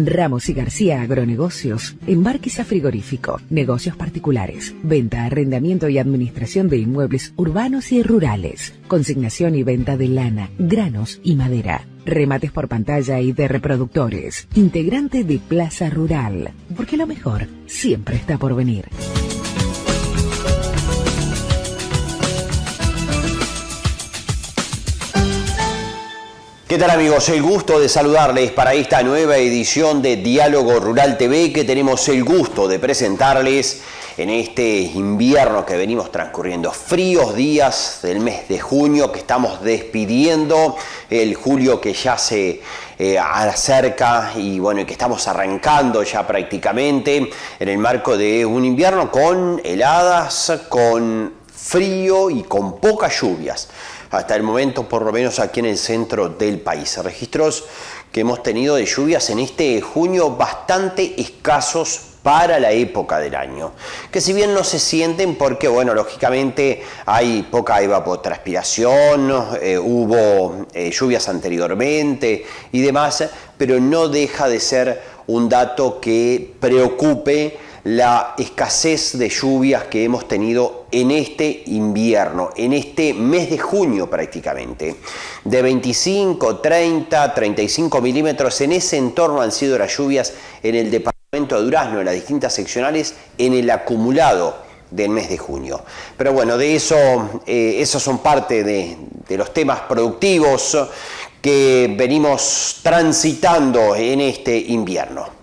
Ramos y García Agronegocios, embarques a frigorífico, negocios particulares, venta, arrendamiento y administración de inmuebles urbanos y rurales, consignación y venta de lana, granos y madera, remates por pantalla y de reproductores, integrante de Plaza Rural, porque lo mejor siempre está por venir. ¿Qué tal, amigos? El gusto de saludarles para esta nueva edición de Diálogo Rural TV que tenemos el gusto de presentarles en este invierno que venimos transcurriendo. Fríos días del mes de junio que estamos despidiendo, el julio que ya se acerca y bueno, y que estamos arrancando ya prácticamente en el marco de un invierno con heladas, con frío y con pocas lluvias. Hasta el momento, por lo menos aquí en el centro del país. Registros que hemos tenido de lluvias en este junio bastante escasos para la época del año, que si bien no se sienten porque, bueno, lógicamente hay poca evapotranspiración, hubo lluvias anteriormente y demás, pero no deja de ser un dato que preocupe la escasez de lluvias que hemos tenido en este invierno, en este mes de junio prácticamente. De 25, 30, 35 milímetros, en ese entorno han sido las lluvias en el departamento de Durazno, en las distintas seccionales, en el acumulado del mes de junio. Pero bueno, de eso, esos son parte de los temas productivos que venimos transitando en este invierno.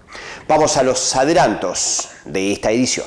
Vamos a los adelantos de esta edición.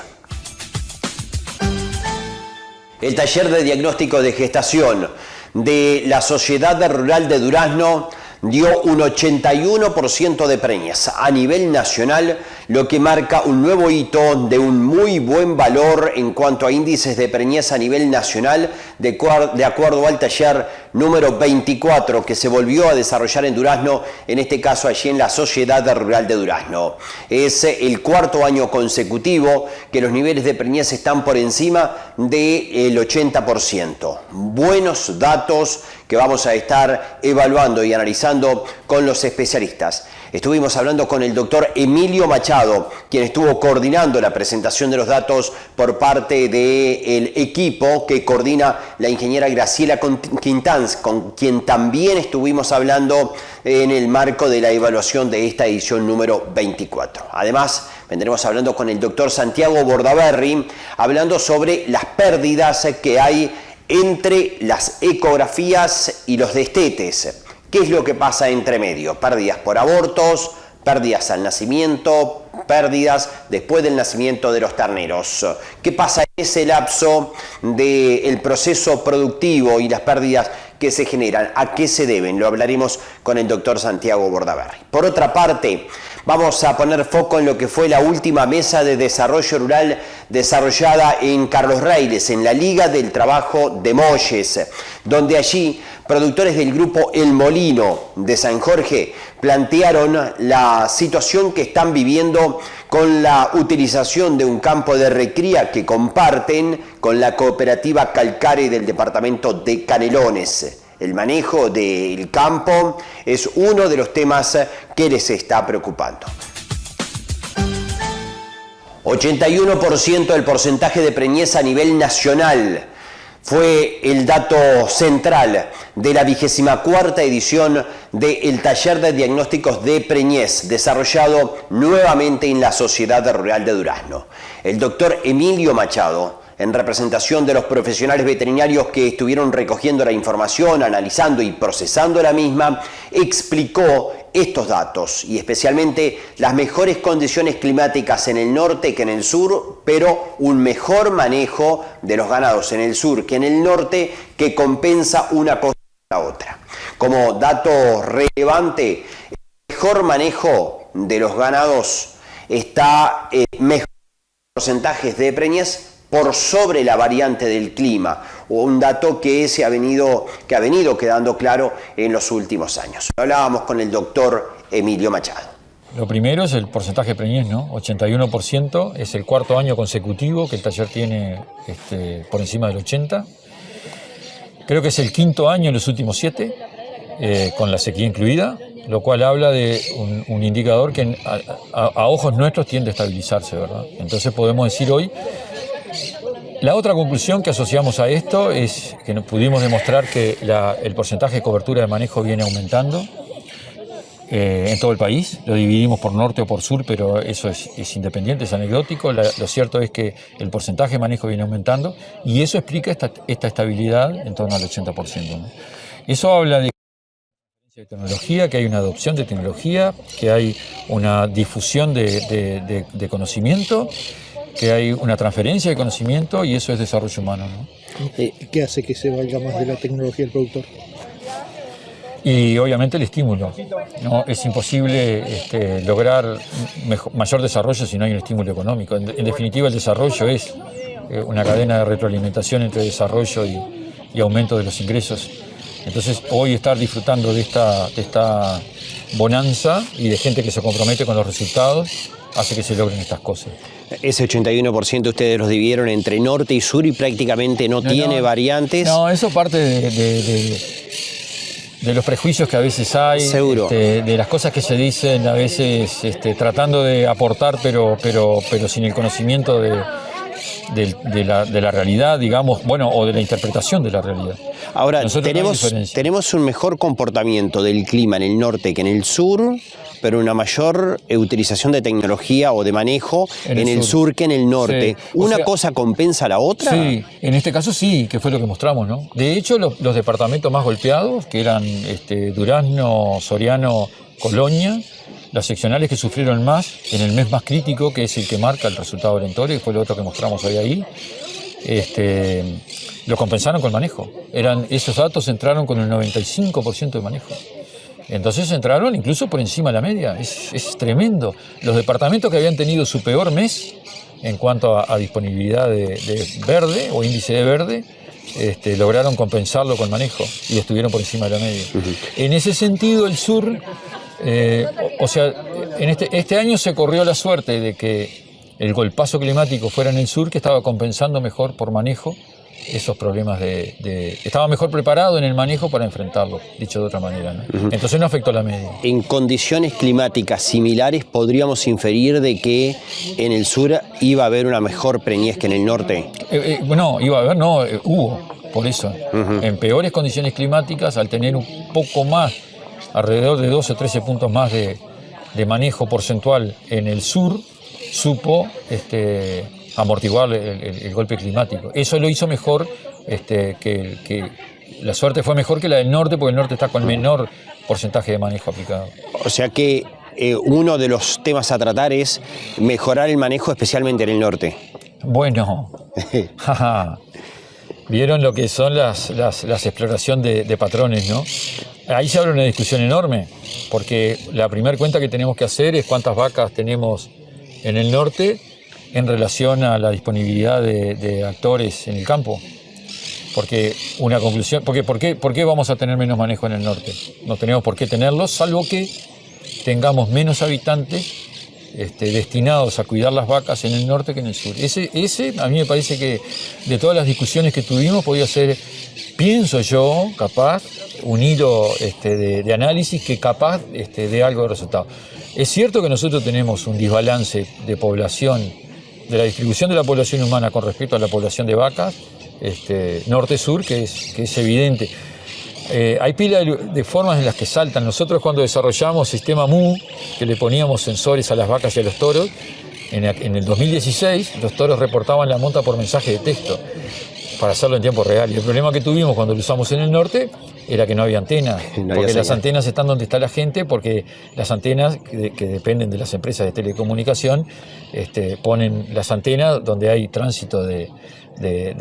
El taller de diagnóstico de gestación de la Sociedad Rural de Durazno dio un 81% de preñez a nivel nacional, lo que marca un nuevo hito de un muy buen valor en cuanto a índices de preñez a nivel nacional, de acuerdo al taller número 24 que se volvió a desarrollar en Durazno, en este caso allí en la Sociedad Rural de Durazno. Es el cuarto año consecutivo que los niveles de preñez están por encima del 80%. Buenos datos que vamos a estar evaluando y analizando con los especialistas. Estuvimos hablando con el doctor Emilio Machado, quien estuvo coordinando la presentación de los datos por parte del equipo que coordina la ingeniera Graciela Quintanz, con quien también estuvimos hablando en el marco de la evaluación de esta edición número 24. Además, vendremos hablando con el doctor Santiago Bordaberry, hablando sobre las pérdidas que hay entre las ecografías y los destetes. ¿Qué es lo que pasa entre medio? Pérdidas por abortos, pérdidas al nacimiento, pérdidas después del nacimiento de los terneros. ¿Qué pasa en ese lapso del proceso productivo y las pérdidas que se generan? ¿A qué se deben? Lo hablaremos con el doctor Santiago Bordaberry. Por otra parte, vamos a poner foco en lo que fue la última mesa de desarrollo rural desarrollada en Carlos Reiles, en la Liga del Trabajo de Molles, donde allí productores del grupo El Molino de San Jorge plantearon la situación que están viviendo con la utilización de un campo de recría que comparten con la cooperativa Calcare del departamento de Canelones. El manejo del campo es uno de los temas que les está preocupando. 81% del porcentaje de preñez a nivel nacional fue el dato central de la 24ª edición del taller de diagnósticos de preñez, desarrollado nuevamente en la Sociedad Rural de Durazno. El doctor Emilio Machado, en representación de los profesionales veterinarios que estuvieron recogiendo la información, analizando y procesando la misma, explicó estos datos y especialmente las mejores condiciones climáticas en el norte que en el sur, pero un mejor manejo de los ganados en el sur que en el norte, que compensa una cosa a la otra. Como dato relevante, el mejor manejo de los ganados está mejor porcentajes de preñez por sobre la variante del clima, un dato que ha venido quedando claro en los últimos años. Hablábamos con el doctor Emilio Machado. Lo primero es el porcentaje de preñez, ¿no? 81%, es el cuarto año consecutivo que el taller tiene por encima del 80%. Creo que es el quinto año en los últimos 7, con la sequía incluida. lo cual habla de un indicador que a ojos nuestros tiende a estabilizarse, ¿verdad? Entonces podemos decir hoy, la otra conclusión que asociamos a esto es que pudimos demostrar que el porcentaje de cobertura de manejo viene aumentando en todo el país. Lo dividimos por norte o por sur, pero eso es independiente, es anecdótico. Lo cierto es que el porcentaje de manejo viene aumentando y eso explica esta estabilidad en torno al 80%, ¿no? Eso habla de tecnología, que hay una adopción de tecnología, que hay una difusión de conocimiento, que hay una transferencia de conocimiento y eso es desarrollo humano, ¿no? ¿Qué hace que se valga más de la tecnología el productor? Y obviamente el estímulo, ¿no? Es imposible lograr mayor desarrollo si no hay un estímulo económico. En definitiva, el desarrollo es una cadena de retroalimentación entre desarrollo y aumento de los ingresos. Entonces, hoy estar disfrutando de esta bonanza y de gente que se compromete con los resultados hace que se logren estas cosas. Ese 81% ustedes los dividieron entre norte y sur y prácticamente no tiene variantes. No, eso parte de los prejuicios que a veces hay. Seguro. De las cosas que se dicen a veces tratando de aportar, pero sin el conocimiento de la realidad, digamos, bueno, o de la interpretación de la realidad. Ahora, tenemos un mejor comportamiento del clima en el norte que en el sur, pero una mayor utilización de tecnología o de manejo en el sur que en el norte. Sí. ¿Una cosa compensa a la otra? Sí, en este caso sí, que fue lo que mostramos, ¿no? De hecho, los departamentos más golpeados, que eran Durazno, Soriano, Colonia, las seccionales que sufrieron más en el mes más crítico, que es el que marca el resultado del Entore, que fue lo otro que mostramos hoy ahí, lo compensaron con manejo. Esos datos entraron con el 95% de manejo. Entonces entraron incluso por encima de la media. Es tremendo. Los departamentos que habían tenido su peor mes en cuanto a disponibilidad de verde o índice de verde, lograron compensarlo con manejo y estuvieron por encima de la media. Uh-huh. En ese sentido, el sur, en este año se corrió la suerte de que el golpazo climático fuera en el sur, que estaba compensando mejor por manejo esos problemas estaba mejor preparado en el manejo para enfrentarlo, dicho de otra manera, ¿no? Uh-huh. Entonces no afectó la media. En condiciones climáticas similares podríamos inferir de que en el sur iba a haber una mejor preñez que en el norte. Hubo, por eso. Uh-huh. En peores condiciones climáticas, al tener un poco más, alrededor de 12 o 13 puntos más de manejo porcentual en el sur, supo amortiguar el golpe climático. Eso lo hizo mejor, que la suerte fue mejor que la del norte, porque el norte está con menor porcentaje de manejo aplicado. O sea que uno de los temas a tratar es mejorar el manejo, especialmente en el norte. Bueno, vieron lo que son las exploraciones de patrones, ¿no? Ahí se abre una discusión enorme, porque la primera cuenta que tenemos que hacer es cuántas vacas tenemos en el norte en relación a la disponibilidad de actores en el campo. Porque una conclusión, ¿por qué vamos a tener menos manejo en el norte? No tenemos por qué tenerlo, salvo que tengamos menos habitantes destinados a cuidar las vacas en el norte que en el sur. Ese a mí me parece que de todas las discusiones que tuvimos podía ser, pienso yo, capaz, un hilo de análisis que capaz dé algo de resultado. Es cierto que nosotros tenemos un desbalance de población, de la distribución de la población humana con respecto a la población de vacas, norte-sur, que es evidente. Hay pila de formas en las que saltan. Nosotros cuando desarrollamos sistema MU, que le poníamos sensores a las vacas y a los toros, en el 2016 los toros reportaban la monta por mensaje de texto para hacerlo en tiempo real. Y el problema que tuvimos cuando lo usamos en el norte era que no había antenas, porque las antenas están donde está la gente, porque las antenas que dependen de las empresas de telecomunicación ponen las antenas donde hay tránsito de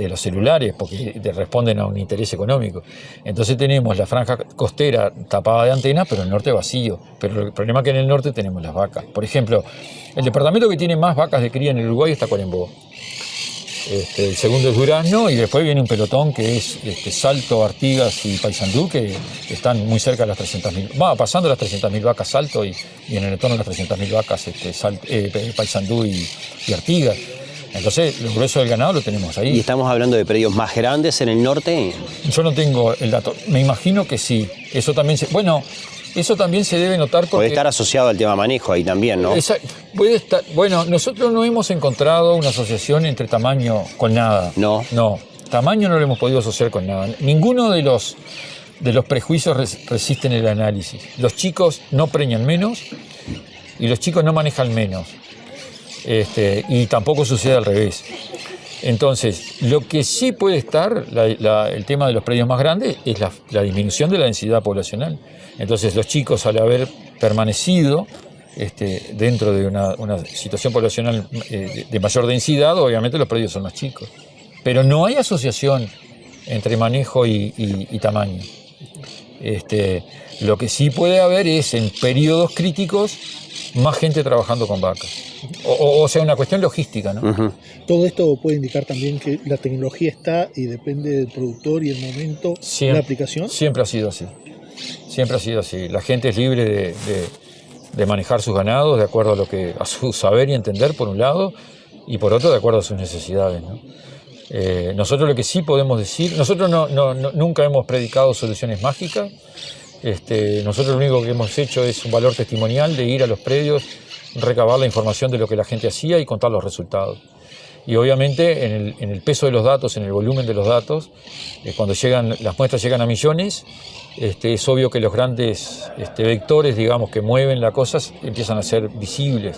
los celulares, porque responden a un interés económico. Entonces tenemos la franja costera tapada de antenas, pero el norte vacío. Pero el problema es que en el norte tenemos las vacas. Por ejemplo, el departamento que tiene más vacas de cría en el Uruguay está Colembo. El segundo es Durazno, y después viene un pelotón que es Salto, Artigas y Paysandú, que están muy cerca de las 300.000, pasando las 300.000 vacas Salto y en el entorno de las 300.000 vacas Paysandú y Artigas. Entonces, lo grueso del ganado lo tenemos ahí. ¿Y estamos hablando de predios más grandes en el norte? Yo no tengo el dato. Me imagino que sí. Eso también bueno, Eso también se debe notar porque... Puede estar asociado al tema manejo ahí también, ¿no? Puede estar. Bueno, nosotros no hemos encontrado una asociación entre tamaño con nada. No. No, tamaño no lo hemos podido asociar con nada. Ninguno de los prejuicios resisten el análisis. Los chicos no preñan menos y los chicos no manejan menos. Y tampoco sucede al revés. Entonces, lo que sí puede estar, el tema de los predios más grandes, es la disminución de la densidad poblacional. Entonces, los chicos, al haber permanecido dentro de una situación poblacional de mayor densidad, obviamente los predios son más chicos. Pero no hay asociación entre manejo y tamaño. Lo que sí puede haber es, en periodos críticos, más gente trabajando con vacas. O sea, una cuestión logística, ¿no? Uh-huh. Todo esto puede indicar también que la tecnología está y depende del productor y el momento de la aplicación. Siempre ha sido así. Siempre ha sido así. La gente es libre de manejar sus ganados de acuerdo a su saber y entender, por un lado, y por otro, de acuerdo a sus necesidades, ¿no? Nosotros lo que sí podemos decir, nosotros nunca hemos predicado soluciones mágicas. Nosotros lo único que hemos hecho es un valor testimonial de ir a los predios, recabar la información de lo que la gente hacía y contar los resultados. Y obviamente en el peso de los datos, en el volumen de los datos, cuando las muestras llegan a millones, es obvio que los grandes vectores, digamos, que mueven las cosas empiezan a ser visibles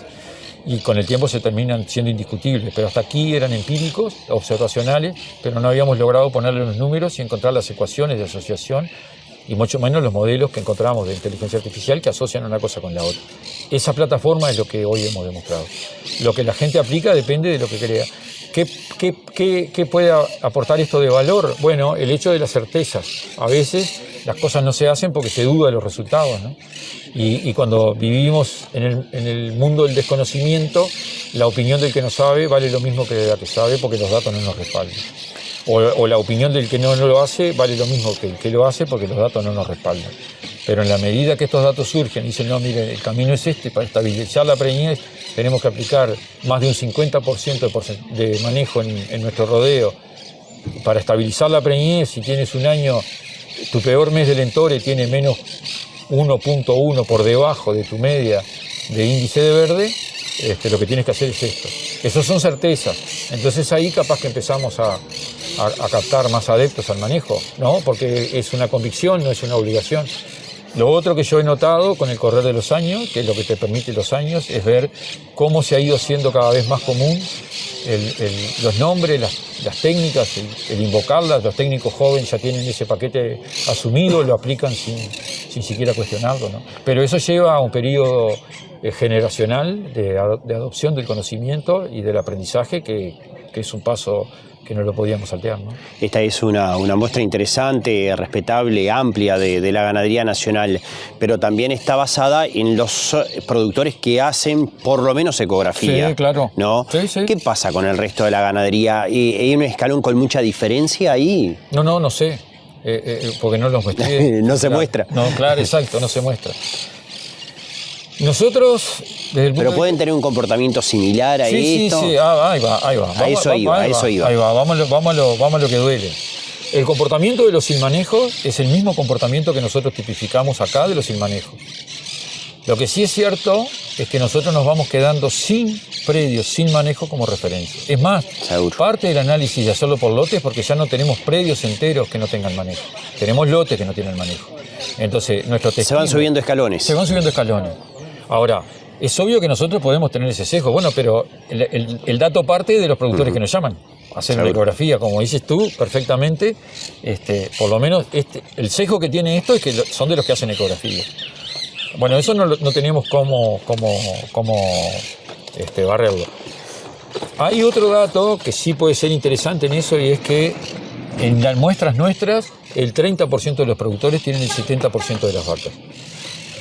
y con el tiempo se terminan siendo indiscutibles. Pero hasta aquí eran empíricos, observacionales, pero no habíamos logrado ponerle los números y encontrar las ecuaciones de asociación y mucho menos los modelos que encontramos de inteligencia artificial que asocian una cosa con la otra. Esa plataforma es lo que hoy hemos demostrado. Lo que la gente aplica depende de lo que crea. ¿Qué puede aportar esto de valor? Bueno, el hecho de las certezas. A veces las cosas no se hacen porque se duda de los resultados, ¿no? Y cuando vivimos en el mundo del desconocimiento, la opinión del que no sabe vale lo mismo que de la que sabe porque los datos no nos respaldan. O la opinión del que no lo hace vale lo mismo que el que lo hace porque los datos no nos respaldan. Pero en la medida que estos datos surgen y dicen, no, mire, el camino es para estabilizar la preñez tenemos que aplicar más de un 50% de manejo en nuestro rodeo. Para estabilizar la preñez, si tienes un año, tu peor mes del entore tiene menos 1.1 por debajo de tu media de índice de verde, lo que tienes que hacer es esto. Esas son certezas. Entonces ahí capaz que empezamos a captar más adeptos al manejo, ¿no? Porque es una convicción, no es una obligación. Lo otro que yo he notado con el correr de los años, que es lo que te permite los años, es ver cómo se ha ido siendo cada vez más común los nombres, las técnicas, el invocarlas. Los técnicos jóvenes ya tienen ese paquete asumido, lo aplican sin siquiera cuestionarlo, ¿no? Pero eso lleva a un periodo generacional de adopción del conocimiento y del aprendizaje que es un paso que no lo podíamos saltear, ¿no? Esta es una muestra interesante, respetable, amplia de la ganadería nacional, pero también está basada en los productores que hacen por lo menos ecografía. Sí, claro. ¿No? Sí. ¿Qué pasa con el resto de la ganadería? ¿Hay un escalón con mucha diferencia ahí? No sé, porque no los muestré. No se muestra. No, claro, exacto, no se muestra. Nosotros, desde el punto pero pueden tener un comportamiento similar a esto. Sí, ahí va. A eso iba. Ahí va, vamos a lo que duele. El comportamiento de los sin manejos es el mismo comportamiento que nosotros tipificamos acá de los sin manejos. Lo que sí es cierto es que nosotros nos vamos quedando sin predios, sin manejo como referencia. Es más, parte del análisis de hacerlo por lotes porque ya no tenemos predios enteros que no tengan manejo. Tenemos lotes que no tienen manejo. Entonces, nuestro se van subiendo escalones. Se van subiendo escalones. Ahora, es obvio que nosotros podemos tener ese sesgo, bueno, pero el dato parte de los productores que nos llaman a hacer una ecografía, como dices tú perfectamente. Por lo menos el sesgo que tiene esto es que son de los que hacen ecografía. Bueno, eso no tenemos cómo barrerlo. Hay otro dato que sí puede ser interesante en eso, y es que en las muestras nuestras el 30% de los productores tienen el 70% de las vacas.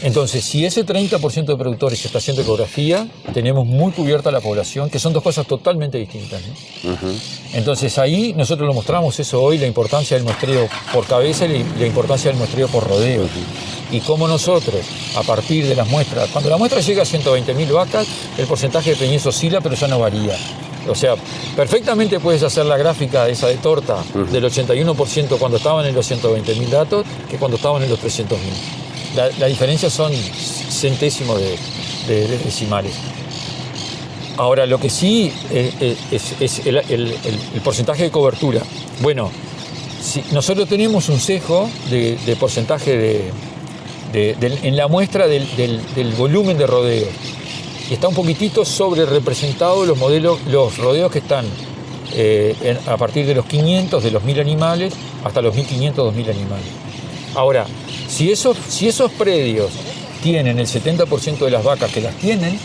Entonces, si ese 30% de productores está haciendo ecografía, tenemos muy cubierta la población, que son dos cosas totalmente distintas, ¿no? Uh-huh. Entonces, ahí nosotros lo mostramos eso hoy, la importancia del muestreo por cabeza y la importancia del muestreo por rodeo. Uh-huh. Y cómo nosotros, a partir de las muestras, cuando la muestra llega a 120.000 vacas, el porcentaje de preñez oscila, pero ya no varía. O sea, perfectamente puedes hacer la gráfica esa de torta del 81% cuando estaban en los 120.000 datos que cuando estaban en los 300.000. La diferencia son centésimos de decimales. Ahora, lo que sí es el porcentaje de cobertura. Bueno, si nosotros tenemos un sesgo de porcentaje en la muestra del volumen de rodeos. Y está un poquitito sobre representado los rodeos que están a partir de los 500, de los 1000 animales, hasta los 1500, 2000 animales. Ahora, si esos predios tienen el 70% de las vacas que las tienen,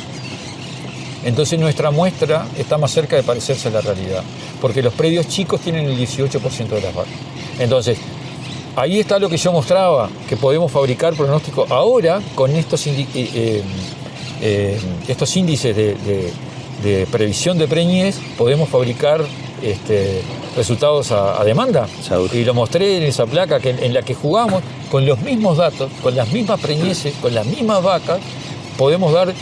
entonces nuestra muestra está más cerca de parecerse a la realidad, porque los predios chicos tienen el 18% de las vacas. Entonces, ahí está lo que yo mostraba, que podemos fabricar pronósticos ahora con estos índices de previsión de preñez, podemos fabricar resultados a demanda. Y lo mostré en esa placa en la que jugamos con los mismos datos, con las mismas preñeces, con las mismas vacas, podemos dar,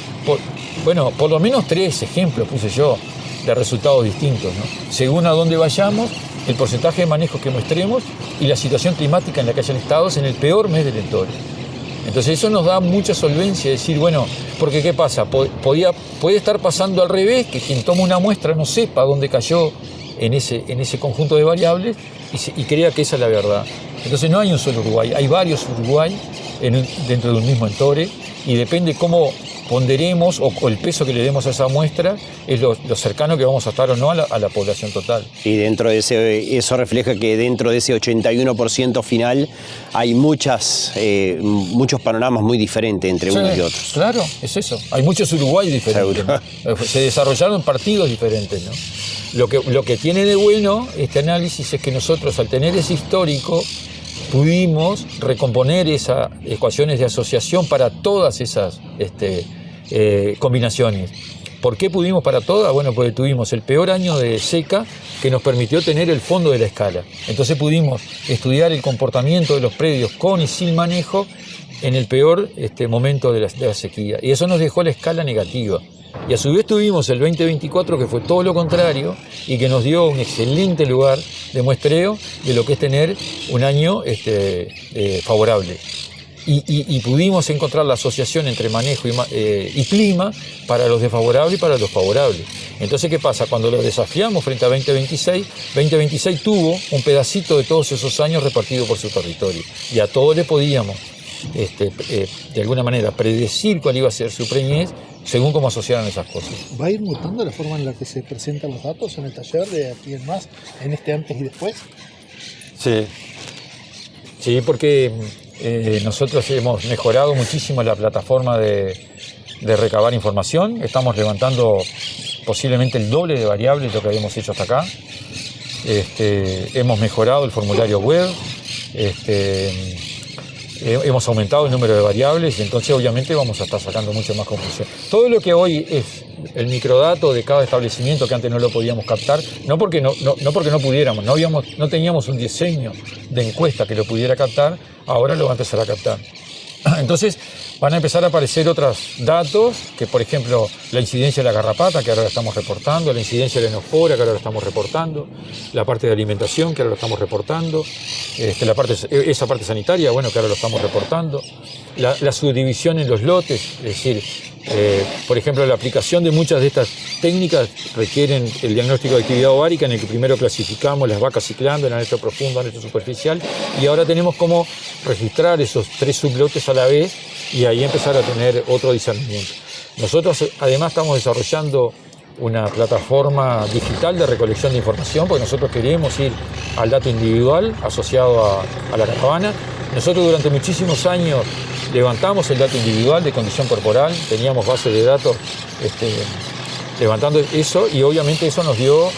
por lo menos 3 ejemplos, puse yo, de resultados distintos, ¿no? Según a dónde vayamos, el porcentaje de manejo que muestremos y la situación climática en la que hayan estado en el peor mes del entorno. Entonces eso nos da mucha solvencia, decir, bueno, porque ¿qué pasa? Puede estar pasando al revés, que quien toma una muestra no sepa dónde cayó en ese conjunto de variables y crea que esa es la verdad. Entonces no hay un solo Uruguay, hay varios Uruguay dentro de un mismo entore, y depende cómo ponderemos o el peso que le demos a esa muestra es lo cercano que vamos a estar o no a la población total. Y dentro de eso refleja que dentro de ese 81% final hay muchos panoramas muy diferentes entre unos y otros. Claro, es eso. Hay muchos Uruguay diferentes, ¿no? Se desarrollaron partidos diferentes, ¿no? Lo que tiene de bueno este análisis es que nosotros, al tener ese histórico, pudimos recomponer esas ecuaciones de asociación para todas esas combinaciones. ¿Por qué pudimos para todas? Bueno, porque tuvimos el peor año de seca que nos permitió tener el fondo de la escala. Entonces pudimos estudiar el comportamiento de los predios con y sin manejo en el peor momento de la sequía. Y eso nos dejó la escala negativa. Y a su vez tuvimos el 2024, que fue todo lo contrario y que nos dio un excelente lugar de muestreo de lo que es tener un año favorable. Y pudimos encontrar la asociación entre manejo y clima para los desfavorables y para los favorables. Entonces, ¿qué pasa? Cuando lo desafiamos frente a 2026 tuvo un pedacito de todos esos años repartido por su territorio. Y a todos le podíamos, de alguna manera, predecir cuál iba a ser su preñez según cómo asociaran esas cosas. ¿Va a ir mutando la forma en la que se presentan los datos en el taller de aquí en más, en este antes y después? Sí, porque nosotros hemos mejorado muchísimo la plataforma de recabar información. Estamos levantando posiblemente el doble de variables de lo que habíamos hecho hasta acá. Hemos mejorado el formulario web. Hemos aumentado el número de variables y entonces obviamente vamos a estar sacando mucho más conclusión. Todo lo que hoy es el microdato de cada establecimiento, que antes no lo podíamos captar, no porque no pudiéramos, no teníamos un diseño de encuesta que lo pudiera captar, ahora lo va a empezar a captar. Entonces van a empezar a aparecer otros datos, que por ejemplo la incidencia de la garrapata, que ahora la estamos reportando, la incidencia de la enofora, que ahora la estamos reportando, la parte de alimentación, que ahora lo estamos reportando, esa parte sanitaria, bueno, que ahora lo estamos reportando, la subdivisión en los lotes, es decir, por ejemplo, la aplicación de muchas de estas técnicas requieren el diagnóstico de actividad ovárica, en el que primero clasificamos las vacas ciclando en anexo profundo, anexo superficial, y ahora tenemos cómo registrar esos 3 sublotes a la vez y ahí empezar a tener otro discernimiento. Nosotros además estamos desarrollando una plataforma digital de recolección de información, porque nosotros queremos ir al dato individual asociado a la caravana. Nosotros durante muchísimos años levantamos el dato individual de condición corporal, teníamos bases de datos levantando eso, y obviamente eso nos dio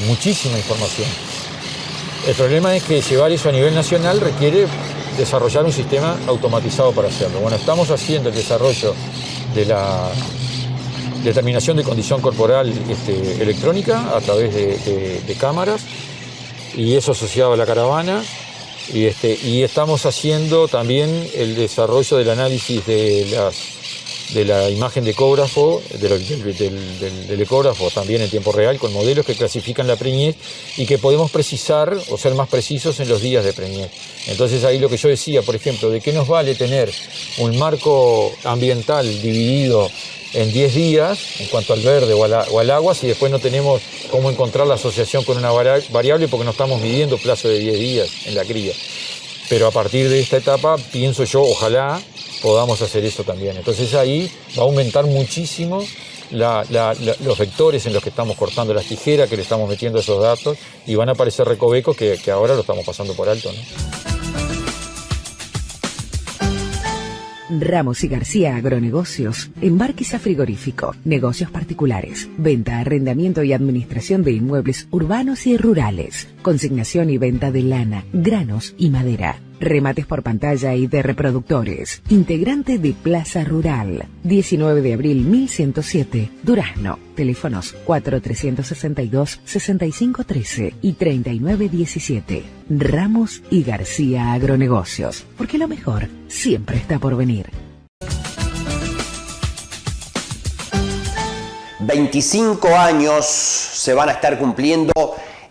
muchísima información. El problema es que llevar eso a nivel nacional requiere desarrollar un sistema automatizado para hacerlo. Bueno, estamos haciendo el desarrollo de la determinación de condición corporal electrónica a través de cámaras, y eso asociado a la caravana. Y estamos haciendo también el desarrollo del análisis de de la imagen de ecógrafo, del ecógrafo también en tiempo real, con modelos que clasifican la preñez y que podemos precisar o ser más precisos en los días de preñez. Entonces ahí lo que yo decía, por ejemplo, ¿de qué nos vale tener un marco ambiental dividido en 10 días en cuanto al verde o al agua si después no tenemos cómo encontrar la asociación con una variable porque no estamos midiendo plazo de 10 días en la cría? Pero a partir de esta etapa, pienso yo, ojalá podamos hacer eso también. Entonces ahí va a aumentar muchísimo los vectores en los que estamos cortando las tijeras, que le estamos metiendo esos datos, y van a aparecer recovecos que ahora lo estamos pasando por alto, ¿no? Ramos y García Agronegocios, Embarquiza Frigorífico, negocios particulares, venta, arrendamiento y administración de inmuebles urbanos y rurales, consignación y venta de lana, granos y madera, remates por pantalla y de reproductores, integrante de Plaza Rural, 19 de abril 1107, Durazno, teléfonos 4362-6513 y 3917. Ramos y García Agronegocios, porque lo mejor siempre está por venir. 25 años se van a estar cumpliendo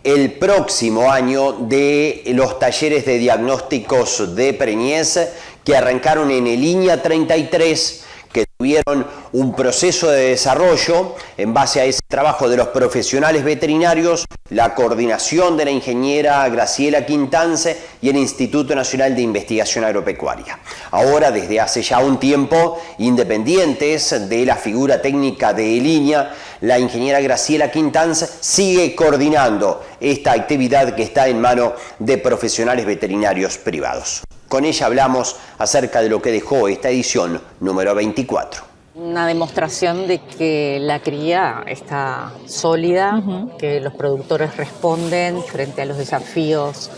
el próximo año de los talleres de diagnósticos de preñez que arrancaron en el INIA 33, que tuvieron un proceso de desarrollo en base a ese trabajo de los profesionales veterinarios, la coordinación de la ingeniera Graciela Quintance y el Instituto Nacional de Investigación Agropecuaria. Ahora, desde hace ya un tiempo, independientes de la figura técnica de INIA, la ingeniera Graciela Quintance sigue coordinando esta actividad que está en manos de profesionales veterinarios privados. Con ella hablamos acerca de lo que dejó esta edición número 24. Una demostración de que la cría está sólida, que los productores responden frente a los desafíos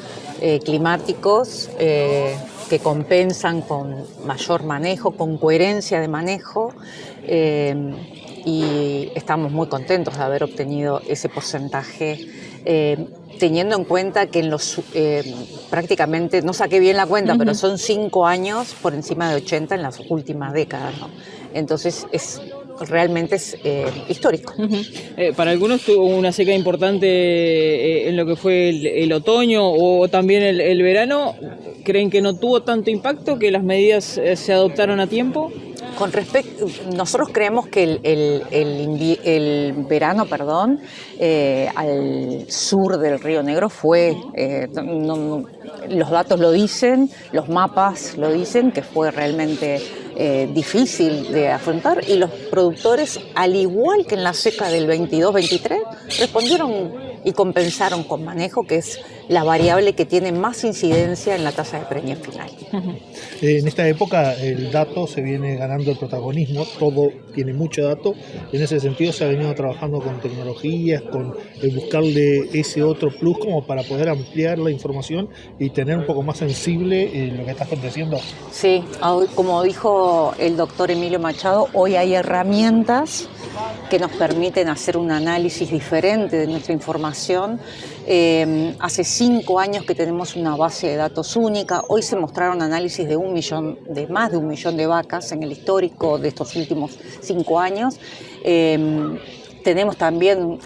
climáticos, que compensan con mayor manejo, con coherencia de manejo, y estamos muy contentos de haber obtenido ese porcentaje, teniendo en cuenta que en los prácticamente, no saqué bien la cuenta, pero son 5 años por encima de 80 en las últimas décadas, ¿no? Entonces realmente es histórico. Para algunos tuvo una seca importante en lo que fue el otoño o también el verano. ¿Creen que no tuvo tanto impacto, que las medidas se adoptaron a tiempo? Con respecto, nosotros creemos que el verano, al sur del Río Negro fue, los datos lo dicen, los mapas lo dicen, que fue realmente difícil de afrontar, y los productores, al igual que en la seca del 22-23, respondieron y compensaron con manejo, que es la variable que tiene más incidencia en la tasa de preñez final. En esta época el dato se viene ganando el protagonismo, todo tiene mucho dato. En ese sentido se ha venido trabajando con tecnologías, con buscarle ese otro plus como para poder ampliar la información y tener un poco más sensible lo que está aconteciendo. Sí, como dijo el doctor Emilio Machado, hoy hay herramientas que nos permiten hacer un análisis diferente de nuestra información. Hace 5 años que tenemos una base de datos única. Hoy se mostraron análisis de más de 1 millón de vacas en el histórico de estos últimos 5 años. Tenemos también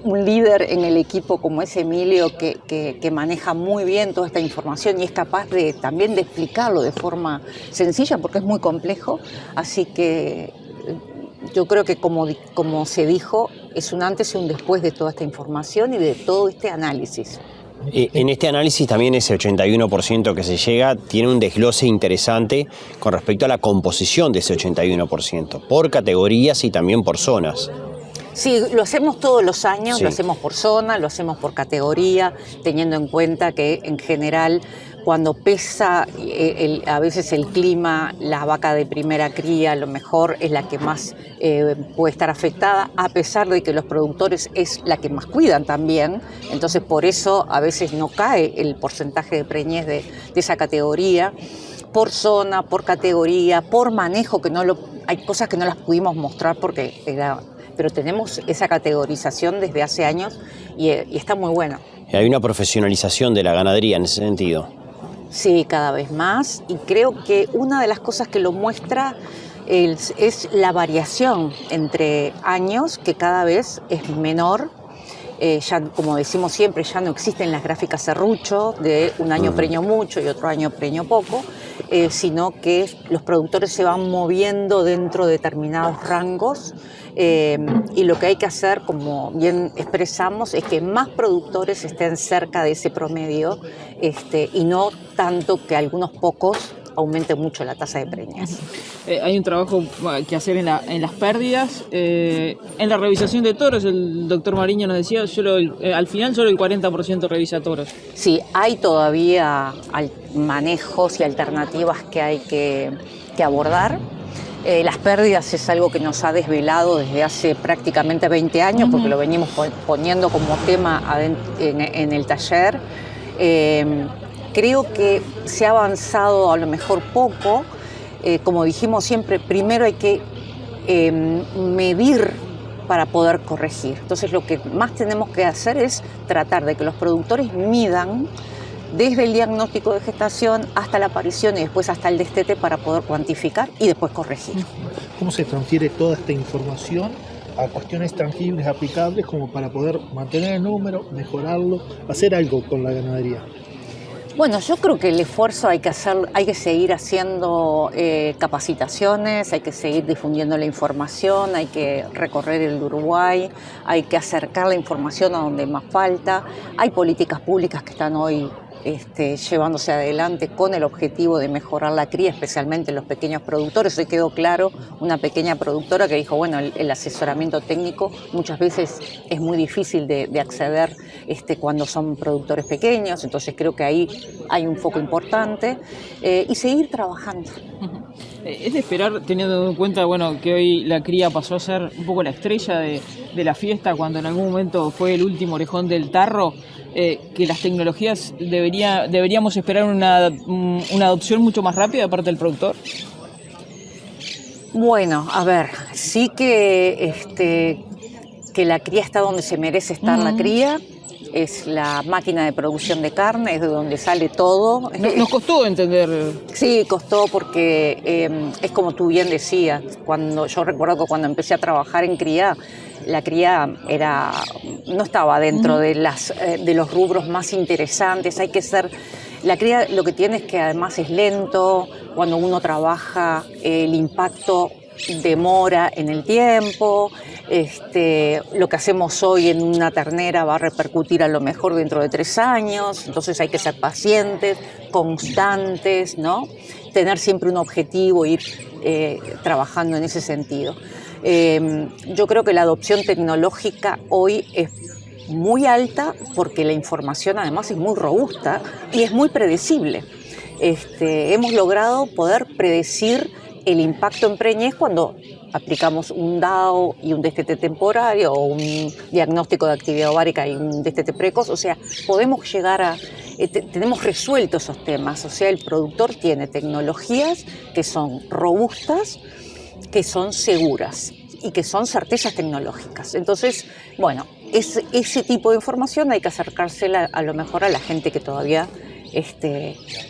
un líder en el equipo como es Emilio que maneja muy bien toda esta información y es capaz también de explicarlo de forma sencilla porque es muy complejo. Así que yo creo que como se dijo, es un antes y un después de toda esta información y de todo este análisis. En este análisis también ese 81% que se llega tiene un desglose interesante con respecto a la composición de ese 81%, por categorías y también por zonas. Sí, lo hacemos todos los años, sí. Lo hacemos por zona, lo hacemos por categoría, teniendo en cuenta que en general cuando pesa a veces el clima, la vaca de primera cría a lo mejor es la que más puede estar afectada, a pesar de que los productores es la que más cuidan también. Entonces por eso a veces no cae el porcentaje de preñez de esa categoría. Por zona, por categoría, por manejo, hay cosas que no las pudimos mostrar pero tenemos esa categorización desde hace años y está muy bueno. Hay una profesionalización de la ganadería en ese sentido. Sí, cada vez más, y creo que una de las cosas que lo muestra es la variación entre años que cada vez es menor. Ya, como decimos siempre, ya no existen las gráficas serrucho de un año preñó mucho y otro año preñó poco, sino que los productores se van moviendo dentro de determinados rangos, y lo que hay que hacer, como bien expresamos, es que más productores estén cerca de ese promedio, y no tanto que algunos pocos aumente mucho la tasa de preñas. Hay un trabajo que hacer en las pérdidas. En la revisación de toros, el doctor Mariño nos decía, al final solo el 40% revisa toros. Sí, hay todavía manejos y alternativas que hay que abordar. Las pérdidas es algo que nos ha desvelado desde hace prácticamente 20 años, porque lo venimos poniendo como tema en el taller. Creo que se ha avanzado a lo mejor poco. Como dijimos siempre, primero hay que medir para poder corregir. Entonces lo que más tenemos que hacer es tratar de que los productores midan desde el diagnóstico de gestación hasta la aparición y después hasta el destete para poder cuantificar y después corregir. ¿Cómo se transfiere toda esta información a cuestiones tangibles, aplicables, como para poder mantener el número, mejorarlo, hacer algo con la ganadería? Bueno, yo creo que el esfuerzo hay que seguir haciendo capacitaciones, hay que seguir difundiendo la información, hay que recorrer el Uruguay, hay que acercar la información a donde más falta. Hay políticas públicas que están hoy llevándose adelante con el objetivo de mejorar la cría, especialmente en los pequeños productores. Hoy quedó claro una pequeña productora que dijo, bueno, el asesoramiento técnico muchas veces es muy difícil de acceder cuando son productores pequeños, entonces creo que ahí hay un foco importante, y seguir trabajando. Es de esperar, teniendo en cuenta que hoy la cría pasó a ser un poco la estrella de la fiesta, cuando en algún momento fue el último orejón del tarro, que las tecnologías deberíamos esperar una adopción mucho más rápida de parte del productor. Bueno, a ver, sí que la cría está donde se merece estar la cría. Es la máquina de producción de carne, es de donde sale todo. Nos costó entender. Sí, costó porque es como tú bien decías, yo recuerdo que cuando empecé a trabajar en cría, la cría no estaba dentro de los rubros más interesantes. La cría lo que tiene es que además es lento, cuando uno trabaja el impacto demora en el tiempo. Lo que hacemos hoy en una ternera va a repercutir a lo mejor dentro de 3 años, entonces hay que ser pacientes, constantes, ¿no? Tener siempre un objetivo, ir trabajando en ese sentido. Yo creo que la adopción tecnológica hoy es muy alta porque la información además es muy robusta y es muy predecible. Hemos logrado poder predecir el impacto en preñez cuando aplicamos un DAO y un destete temporario o un diagnóstico de actividad ovárica y un destete precoz. O sea, podemos llegar tenemos resueltos esos temas. O sea, el productor tiene tecnologías que son robustas, que son seguras y que son certezas tecnológicas. Entonces, bueno, ese tipo de información hay que acercársela a lo mejor a la gente que todavía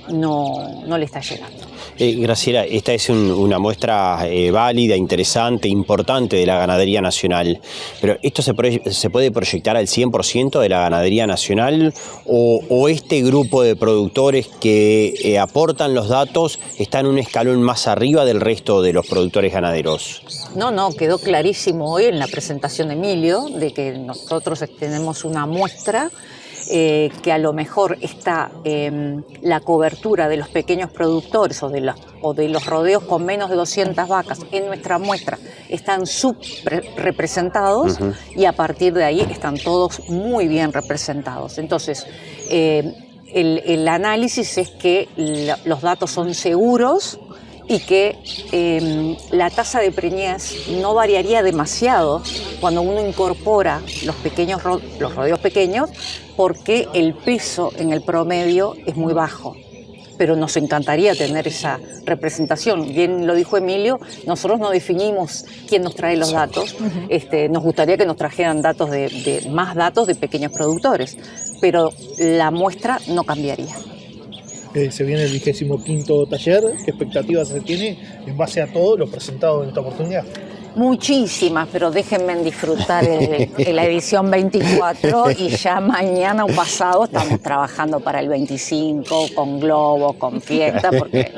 no le está llegando. Graciela, esta es una muestra válida, interesante, importante de la ganadería nacional, pero ¿esto se puede proyectar al 100% de la ganadería nacional o este grupo de productores que aportan los datos está en un escalón más arriba del resto de los productores ganaderos? No, quedó clarísimo hoy en la presentación de Emilio de que nosotros tenemos una muestra que a lo mejor está la cobertura de los pequeños productores o de los rodeos con menos de 200 vacas en nuestra muestra están subrepresentados y a partir de ahí están todos muy bien representados. Entonces, el análisis es que los datos son seguros y que la tasa de preñez no variaría demasiado cuando uno incorpora los rodeos pequeños, porque el peso en el promedio es muy bajo. Pero nos encantaría tener esa representación. Bien lo dijo Emilio, nosotros no definimos quién nos trae los datos. Nos gustaría que nos trajeran datos más datos de pequeños productores, pero la muestra no cambiaría. Se viene el 25º taller. ¿Qué expectativas se tiene en base a todo lo presentado en esta oportunidad? Muchísimas, pero déjenme disfrutar la edición 24 y ya mañana o pasado estamos trabajando para el 25 con globos, con fiesta, porque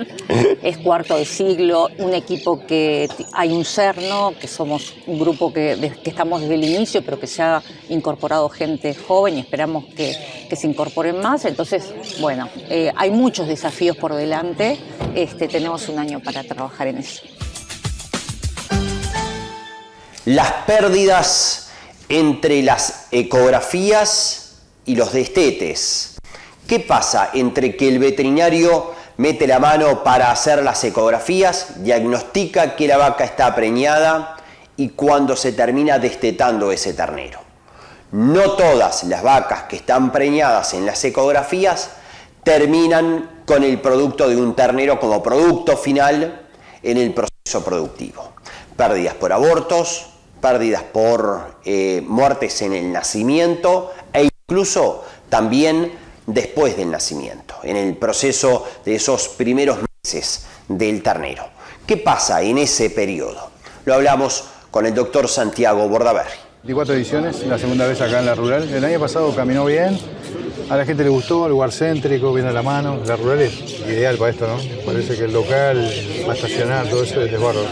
es cuarto de siglo, un equipo que hay un CERNO, que somos un grupo que estamos desde el inicio, pero que se ha incorporado gente joven y esperamos que se incorporen más. Entonces, bueno, hay muchos desafíos por delante, tenemos un año para trabajar en eso. Las pérdidas entre las ecografías y los destetes. ¿Qué pasa entre que el veterinario mete la mano para hacer las ecografías, diagnostica que la vaca está preñada y cuando se termina destetando ese ternero? No todas las vacas que están preñadas en las ecografías terminan con el producto de un ternero como producto final en el proceso productivo. Pérdidas por abortos, pérdidas por muertes en el nacimiento e incluso también después del nacimiento, en el proceso de esos primeros meses del ternero. ¿Qué pasa en ese periodo? Lo hablamos con el doctor Santiago Bordaberry. 24 ediciones, la segunda vez acá en la rural. El año pasado caminó bien, a la gente le gustó, lugar céntrico, bien a la mano. La rural es ideal para esto, ¿no? Parece que el local va a estacionar, todo eso es bárbaro.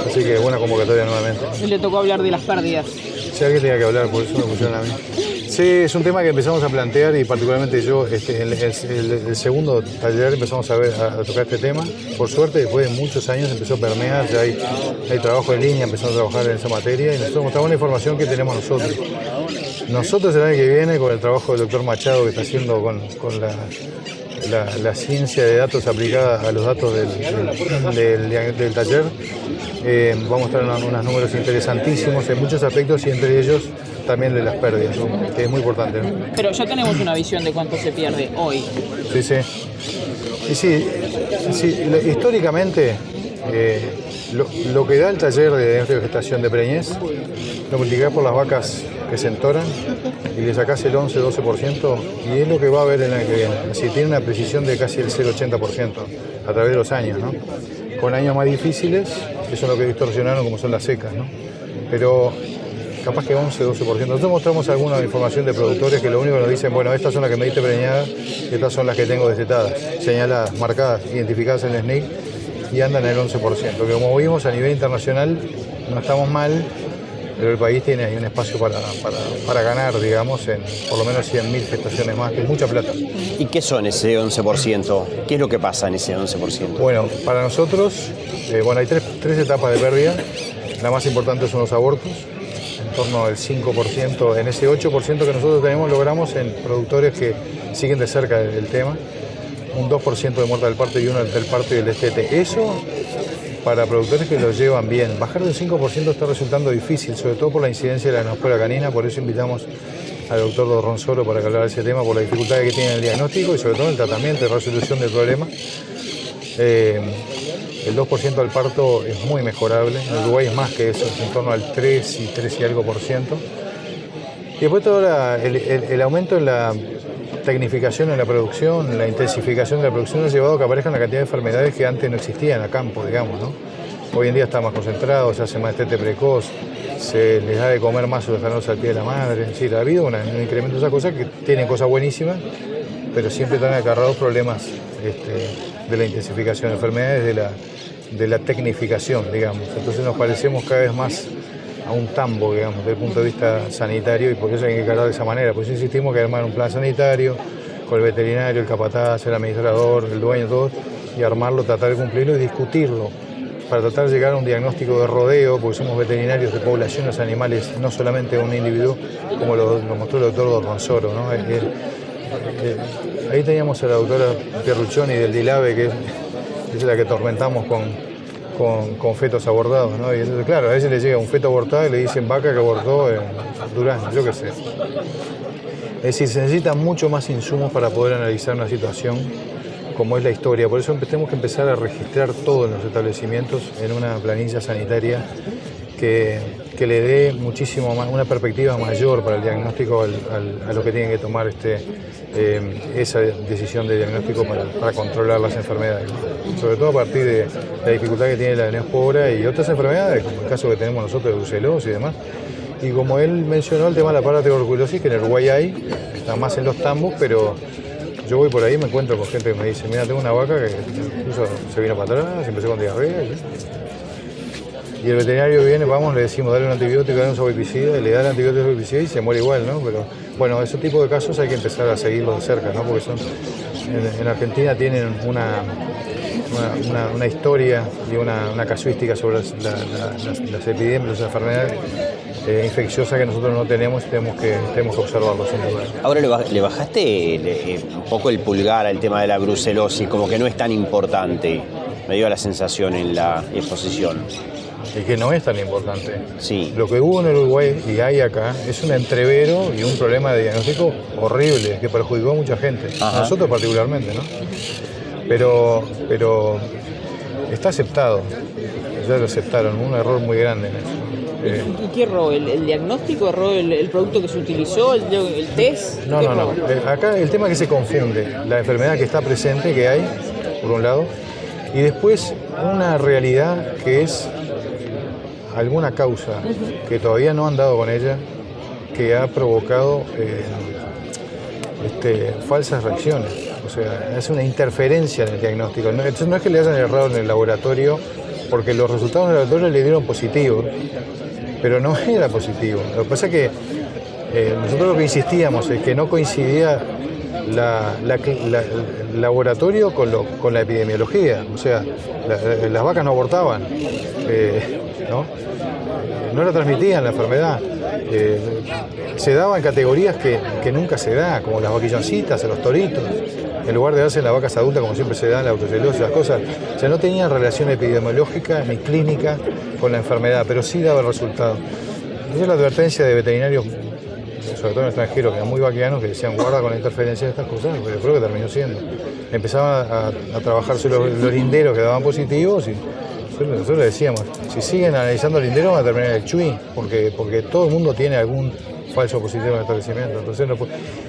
Así que buena convocatoria nuevamente. Y le tocó hablar de las pérdidas. Si alguien tenía que hablar, por eso me pusieron a mí. Sí, es un tema que empezamos a plantear y particularmente yo, el segundo taller empezamos a tocar este tema. Por suerte, después de muchos años empezó a permear, ya hay trabajo en línea, empezamos a trabajar en esa materia y nosotros mostramos la información que tenemos nosotros. Nosotros el año que viene, con el trabajo del doctor Machado que está haciendo con la ciencia de datos aplicada a los datos del taller, vamos a mostrar unos números interesantísimos en muchos aspectos y entre ellos también de las pérdidas, ¿no? Que es muy importante, ¿no? Pero ya tenemos una visión de cuánto se pierde hoy. Sí, sí. Y sí, históricamente lo que da el taller de diagnóstico de gestación de preñez, lo multiplicás por las vacas que se entoran y le sacás el 11-12% y es lo que va a haber el año que viene. Así tiene una precisión de casi el 0,80% a través de los años, ¿no? Con años más difíciles, que son los que distorsionaron como son las secas, ¿no? Pero capaz que 11-12%. Nosotros mostramos alguna información de productores que lo único que nos dicen, bueno, estas son las que me diste preñadas, estas son las que tengo destetadas, señaladas, marcadas, identificadas en el SNIC y andan en el 11%. Que como vimos a nivel internacional no estamos mal, pero el país tiene ahí un espacio para ganar, digamos, en por lo menos 100.000 gestaciones más, que es mucha plata. ¿Y qué son ese 11%? ¿Qué es lo que pasa en ese 11%? Bueno, para nosotros, hay tres etapas de pérdida. La más importante son los abortos, en torno al 5%. En ese 8% que nosotros tenemos logramos en productores que siguen de cerca el tema, un 2% de muerte del parto y 1% del parto y del destete. Eso para productores que lo llevan bien. Bajar del 5% está resultando difícil, sobre todo por la incidencia de la anosperia canina, por eso invitamos al doctor Ronsoro para que hablara de ese tema, por la dificultad que tiene el diagnóstico y sobre todo el tratamiento y resolución del problema. El 2% al parto es muy mejorable, en Uruguay es más que eso, es en torno al 3 y algo por ciento. Y después todo el aumento en la tecnificación en la producción, la intensificación de la producción ha llevado a que aparezcan una cantidad de enfermedades que antes no existían a campo, digamos, ¿no? Hoy en día está más concentrado, se hace más destete precoz, se les da de comer más o dejarlos al pie de la madre. Es decir, ha habido un incremento de esas cosas que tienen cosas buenísimas, pero siempre están acarreados problemas de la intensificación, enfermedades de la tecnificación, digamos. Entonces nos parecemos cada vez más a un tambo, digamos, desde el punto de vista sanitario y por eso hay que encarar de esa manera. Por eso insistimos que armar un plan sanitario con el veterinario, el capataz, el administrador, el dueño, todos, y armarlo, tratar de cumplirlo y discutirlo para tratar de llegar a un diagnóstico de rodeo, porque somos veterinarios de poblaciones animales, no solamente de un individuo, como lo mostró el doctor Ronsoro, ¿no? Ahí teníamos a la doctora Pierruccioni del DILABE, que es la que atormentamos con fetos abortados, ¿no? Y entonces, claro, a veces le llega un feto abortado y le dicen vaca que abortó en Durazno, yo qué sé. Es decir, se necesitan mucho más insumos para poder analizar una situación como es la historia. Por eso tenemos que empezar a registrar todo en los establecimientos en una planilla sanitaria que que le dé muchísimo más, una perspectiva mayor para el diagnóstico a lo que tienen que tomar esa decisión de diagnóstico para controlar las enfermedades, ¿no? Sobre todo a partir de la dificultad que tiene la neospora y otras enfermedades, como el caso que tenemos nosotros de brucelosis y demás. Y como él mencionó el tema de la paratuberculosis, que en Uruguay hay, está más en los tambos, pero yo voy por ahí y me encuentro con gente que me dice, mira, tengo una vaca que incluso se vino para atrás, empezó con diarrea. Y el veterinario viene, vamos, le decimos, dale un antibiótico, dale un sabicida, y le da el antibiótico y se muere igual, ¿no? Pero bueno, ese tipo de casos hay que empezar a seguirlos de cerca, ¿no? Porque en Argentina tienen una historia y una casuística sobre las epidemias, las enfermedades infecciosas que nosotros no tenemos y tenemos que observarlo sin duda. Ahora le bajaste un poco el pulgar al tema de la brucelosis, como que no es tan importante, me dio la sensación en la exposición. Y que no es tan importante. Sí. Lo que hubo en Uruguay y hay acá es un entrevero y un problema de diagnóstico horrible que perjudicó a mucha gente, a nosotros particularmente, ¿no? Pero está aceptado, ya lo aceptaron, un error muy grande en eso. ¿Y qué erró? ¿El diagnóstico erró el producto que se utilizó, el test? No. Acá el tema es que se confunde la enfermedad que está presente, que hay, por un lado, y después una realidad que es alguna causa que todavía no han dado con ella, que ha provocado falsas reacciones. O sea, es una interferencia en el diagnóstico. Entonces no es que le hayan errado en el laboratorio, porque los resultados del laboratorio le dieron positivo, pero no era positivo. Lo que pasa es que nosotros lo que insistíamos es que no coincidía el laboratorio con la epidemiología. O sea, las vacas no abortaban, no la transmitían la enfermedad. Se daba en categorías que nunca se da, como las vaquilloncitas, los toritos, en lugar de darse en las vacas adultas como siempre se da en la autocelosis, las cosas. O sea, no tenían relación epidemiológica ni clínica con la enfermedad, pero sí daba el resultado. Entonces la advertencia de veterinarios, sobre todo en extranjeros, que eran muy vaquianos, que decían guarda con la interferencia de estas cosas, pero creo que terminó siendo. Empezaban a trabajarse los linderos que daban positivos y nosotros le decíamos, si siguen analizando el lindero van a terminar el chui, porque todo el mundo tiene algún falso positivo en el establecimiento. Entonces,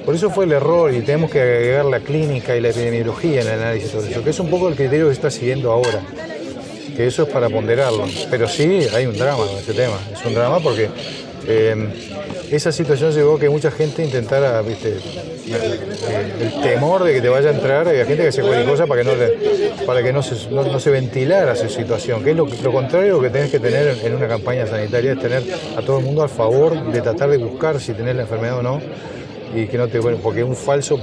por eso fue el error y tenemos que agregar la clínica y la epidemiología en el análisis sobre eso, que es un poco el criterio que se está siguiendo ahora, que eso es para ponderarlo. Pero sí hay un drama con ese tema, es un drama porque esa situación llevó a que mucha gente intentara, el temor de que te vaya a entrar, había gente que hacía cualquier cosa para que no se ventilara su situación, que es lo contrario que tenés que tener en una campaña sanitaria, es tener a todo el mundo al favor de tratar de buscar si tenés la enfermedad o no, y que no porque un falso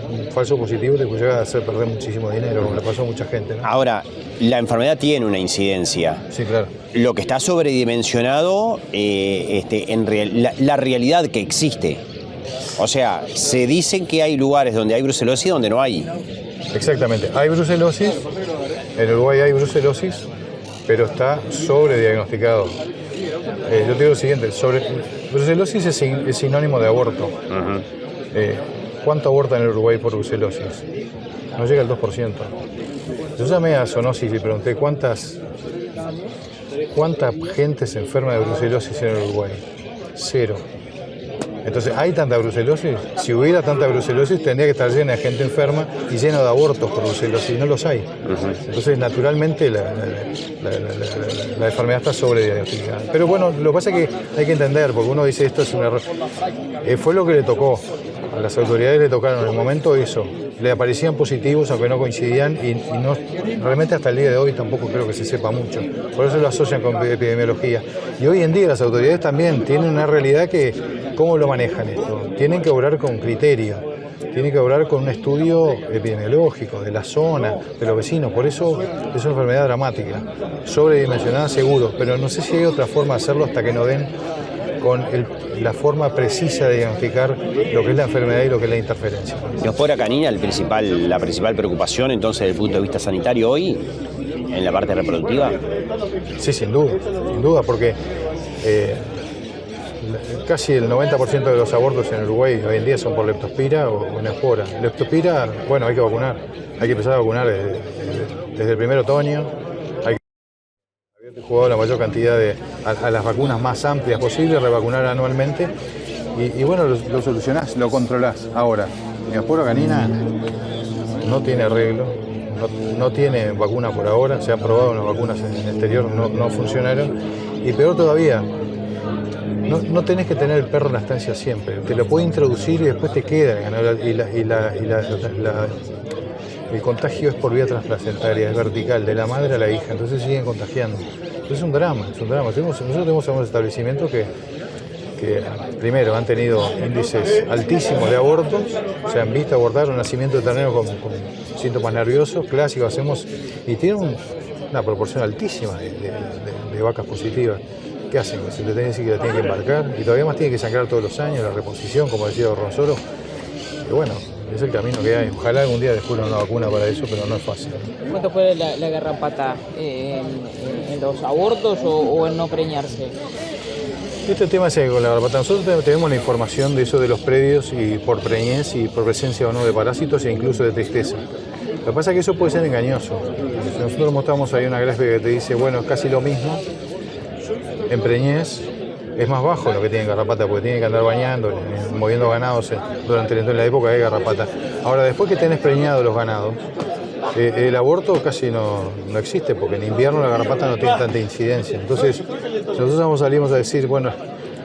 positivo te puede llegar a hacer perder muchísimo dinero, como le pasó a mucha gente, ¿no? Ahora, la enfermedad tiene una incidencia. Sí, claro. Lo que está sobredimensionado, la realidad que existe. O sea, se dicen que hay lugares donde hay brucelosis y donde no hay. Exactamente, hay brucelosis, en Uruguay hay brucelosis, pero está sobrediagnosticado. Yo te digo lo siguiente, brucelosis es sinónimo de aborto. Uh-huh. ¿Cuánto aborta en el Uruguay por brucelosis? No llega al 2%. Yo llamé a Zoonosis y pregunté cuánta gente se enferma de brucelosis en el Uruguay. 0. Entonces, ¿hay tanta brucelosis? Si hubiera tanta brucelosis, tendría que estar llena de gente enferma y lleno de abortos por brucelosis, y no los hay. Entonces, naturalmente, la enfermedad está sobrediagnosticada. Pero bueno, lo que pasa es que hay que entender, porque uno dice esto es un error. Fue lo que le tocó. A las autoridades le tocaron en el momento eso. Le aparecían positivos, aunque no coincidían, y no, realmente hasta el día de hoy tampoco creo que se sepa mucho. Por eso lo asocian con epidemiología. Y hoy en día las autoridades también tienen una realidad que, ¿cómo lo manejan esto? Tienen que obrar con criterio, tienen que obrar con un estudio epidemiológico de la zona, de los vecinos. Por eso es una enfermedad dramática, sobredimensionada seguro, pero no sé si hay otra forma de hacerlo hasta que no den con la forma precisa de diagnosticar lo que es la enfermedad y lo que es la interferencia. ¿Neospora canina la principal preocupación entonces desde el punto de vista sanitario hoy en la parte reproductiva? Sí, sin duda, porque casi el 90% de los abortos en Uruguay hoy en día son por leptospira o neospora. Leptospira, bueno, hay que vacunar, hay que empezar a vacunar desde el primer otoño. He jugado la mayor cantidad a las vacunas más amplias posibles, revacunar anualmente y bueno, lo solucionás, lo controlás. Ahora, mi espora canina no tiene arreglo, no tiene vacuna por ahora, se han probado unas vacunas en el exterior, no funcionaron y peor todavía, no tenés que tener el perro en la estancia siempre, te lo puede introducir y después te queda. El contagio es por vía transplacentaria, es vertical, de la madre a la hija, entonces siguen contagiando. Es un drama, es un drama. Nosotros tenemos algunos establecimientos que primero han tenido índices altísimos de abortos, se han visto abortar un nacimiento de ternero con síntomas nerviosos, clásicos hacemos, y tienen una proporción altísima de vacas positivas. ¿Qué hacen? Se le tiene que decir que la tienen que embarcar y todavía más tienen que sangrar todos los años, la reposición, como decía Ronsoro. Y bueno, es el camino que hay. Ojalá algún día descubran una vacuna para eso, pero no es fácil. ¿Cuánto fue la garrapata? ¿En los abortos o en no preñarse? Este tema es con la garrapata. Nosotros tenemos la información de eso de los predios y por preñez y por presencia o no de parásitos e incluso de tristeza. Lo que pasa es que eso puede ser engañoso. Si nosotros mostramos ahí una gráfica que te dice, bueno, es casi lo mismo, en preñez es más bajo lo que tiene garrapata porque tiene que andar bañando, moviendo ganados durante la época de garrapata. Ahora, después que tenés preñados los ganados, el aborto casi no existe porque en invierno la garrapata no tiene tanta incidencia. Entonces, nosotros salimos a decir, bueno,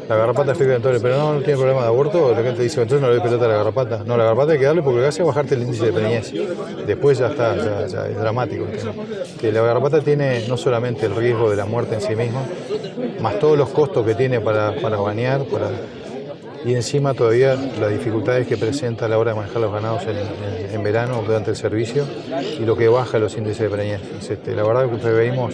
la garrapata afecta a todo, pero no tiene problema de aborto, la gente dice, entonces no le doy pelota a la garrapata. No, la garrapata hay que darle porque lo que hace es bajarte el índice de preñez. Después ya está, ya es dramático. Que la garrapata tiene no solamente el riesgo de la muerte en sí mismo, más todos los costos que tiene para bañar, y encima todavía las dificultades que presenta a la hora de manejar los ganados en verano durante el servicio y lo que baja los índices de preñez. La verdad que preferimos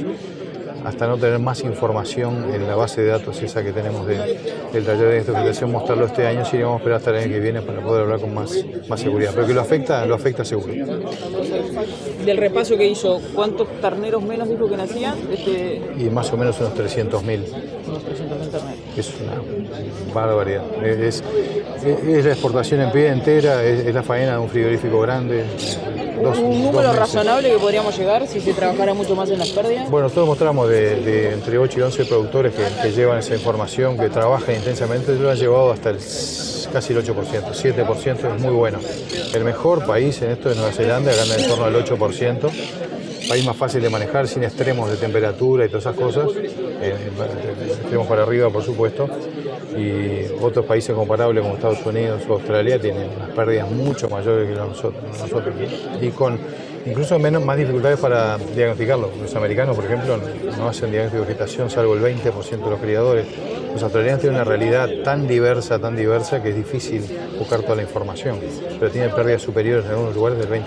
hasta no tener más información en la base de datos esa que tenemos del taller de identificación, mostrarlo este año, si vamos a esperar hasta el año que viene para poder hablar con más seguridad. Pero que lo afecta seguro. Del repaso que hizo, ¿cuántos terneros menos dijo que nacían? Y más o menos unos 300.000. Unos 300.000 terneros. Es una barbaridad. Es la exportación en pie entera, es la faena de un frigorífico grande. ¿Un número razonable que podríamos llegar si se trabajara mucho más en las pérdidas? Bueno, nosotros mostramos de entre 8 y 11 productores que llevan esa información, que trabajan intensamente, lo han llevado hasta casi el 8%, 7% es muy bueno. El mejor país en esto es Nueva Zelanda, gana en torno al 8%. País más fácil de manejar, sin extremos de temperatura y todas esas cosas, extremos para arriba por supuesto, y otros países comparables como Estados Unidos o Australia tienen unas pérdidas mucho mayores que nosotros y con incluso más dificultades para diagnosticarlo. Los americanos, por ejemplo, no hacen diagnóstico de gestación salvo el 20% de los criadores. Los australianos tienen una realidad tan diversa que es difícil buscar toda la información, pero tienen pérdidas superiores en algunos lugares del 20%.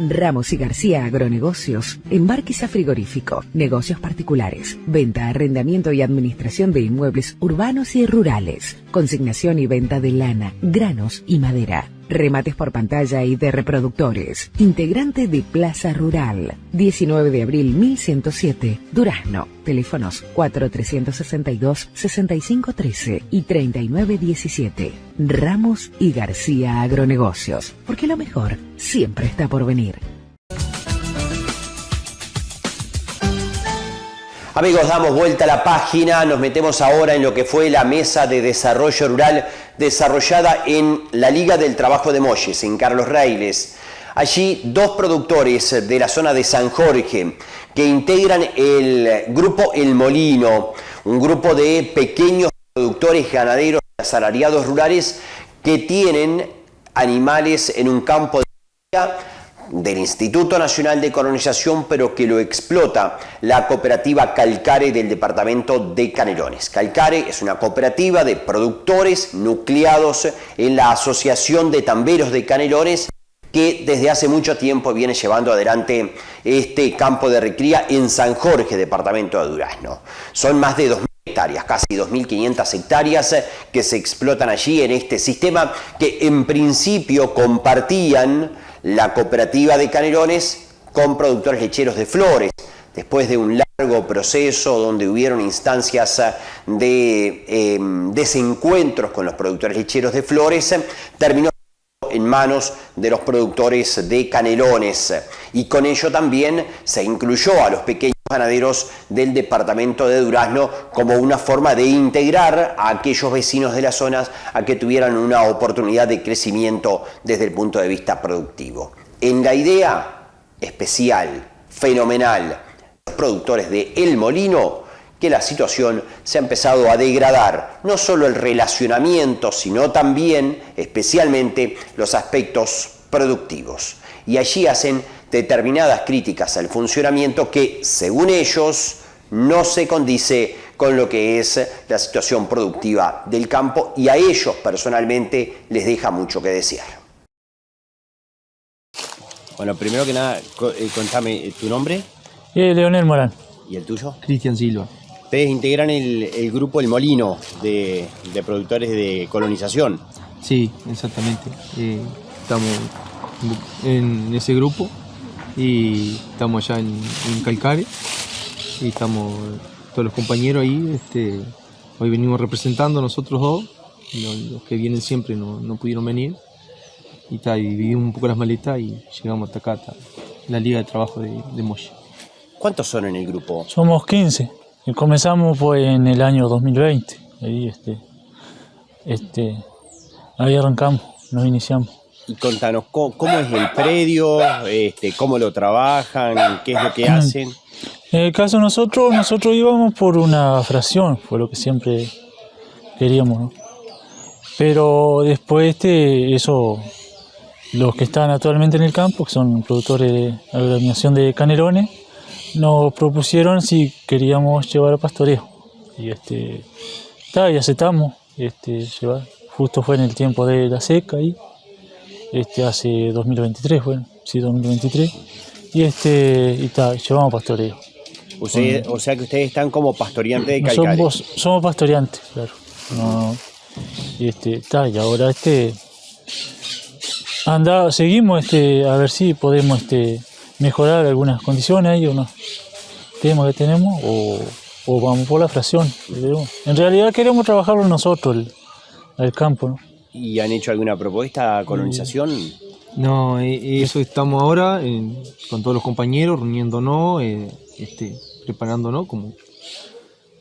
Ramos y García Agronegocios, embarques a frigorífico, negocios particulares, venta, arrendamiento y administración de inmuebles urbanos y rurales, consignación y venta de lana, granos y madera, remates por pantalla y de reproductores, integrante de Plaza Rural, 19 de abril 1107, Durazno, teléfonos 4362-6513 y 3917. Ramos y García Agronegocios, porque lo mejor siempre está por venir. Amigos, damos vuelta a la página, nos metemos ahora en lo que fue la Mesa de Desarrollo Rural desarrollada en la Liga del Trabajo de Molles, en Carlos Reiles. Allí dos productores de la zona de San Jorge que integran el grupo El Molino, un grupo de pequeños productores ganaderos asalariados rurales que tienen animales en un campo de del Instituto Nacional de Colonización, pero que lo explota la cooperativa Calcare del departamento de Canelones. Calcare es una cooperativa de productores nucleados en la Asociación de Tamberos de Canelones, que desde hace mucho tiempo viene llevando adelante este campo de recría en San Jorge, departamento de Durazno. Son más de 2.000 hectáreas, casi 2.500 hectáreas que se explotan allí en este sistema que en principio compartían la cooperativa de Canelones con productores lecheros de Flores. Después de un largo proceso donde hubieron instancias de desencuentros con los productores lecheros de Flores, terminó en manos de los productores de canelones, y con ello también se incluyó a los pequeños ganaderos del departamento de Durazno como una forma de integrar a aquellos vecinos de las zonas a que tuvieran una oportunidad de crecimiento desde el punto de vista productivo. En la idea especial, fenomenal, los productores de El Molino, que la situación se ha empezado a degradar, no solo el relacionamiento, sino también, especialmente, los aspectos productivos. Y allí hacen determinadas críticas al funcionamiento que, según ellos, no se condice con lo que es la situación productiva del campo, y a ellos personalmente les deja mucho que desear. Bueno, primero que nada, contame tu nombre. Leonel Morán. ¿Y el tuyo? Cristian Silva. Ustedes integran el grupo El Molino de productores de colonización. Sí, exactamente. Estamos en ese grupo y estamos allá en Calcare y estamos todos los compañeros ahí. Hoy venimos representando nosotros dos, los que vienen siempre no pudieron venir y dividimos un poco las maletas y llegamos hasta acá, hasta la Liga de Trabajo de Molle. ¿Cuántos son en el grupo? Somos 15. Y comenzamos pues en el año 2020. Ahí arrancamos, nos iniciamos. Y contanos, ¿cómo es el predio? ¿Cómo lo trabajan? ¿Qué es lo que hacen? En el caso de nosotros íbamos por una fracción, fue lo que siempre queríamos, ¿no? Pero después eso, los que están actualmente en el campo, que son productores de agroalimentación de canelones, nos propusieron si queríamos llevar a pastoreo. Y aceptamos llevar. Justo fue en el tiempo de la seca ahí. Hace 2023, bueno, sí, 2023. Y llevamos pastoreo. O sea que ustedes están como pastoreantes de Calcare. Somos pastoreantes, claro. No, y ahora seguimos a ver si podemos mejorar algunas condiciones ahí o no. Temas que tenemos o vamos por la fracción. En realidad queremos trabajarlo nosotros, el campo, ¿no? ¿Y han hecho alguna propuesta a colonización? No, eso estamos ahora con todos los compañeros, reuniéndonos, preparándonos, como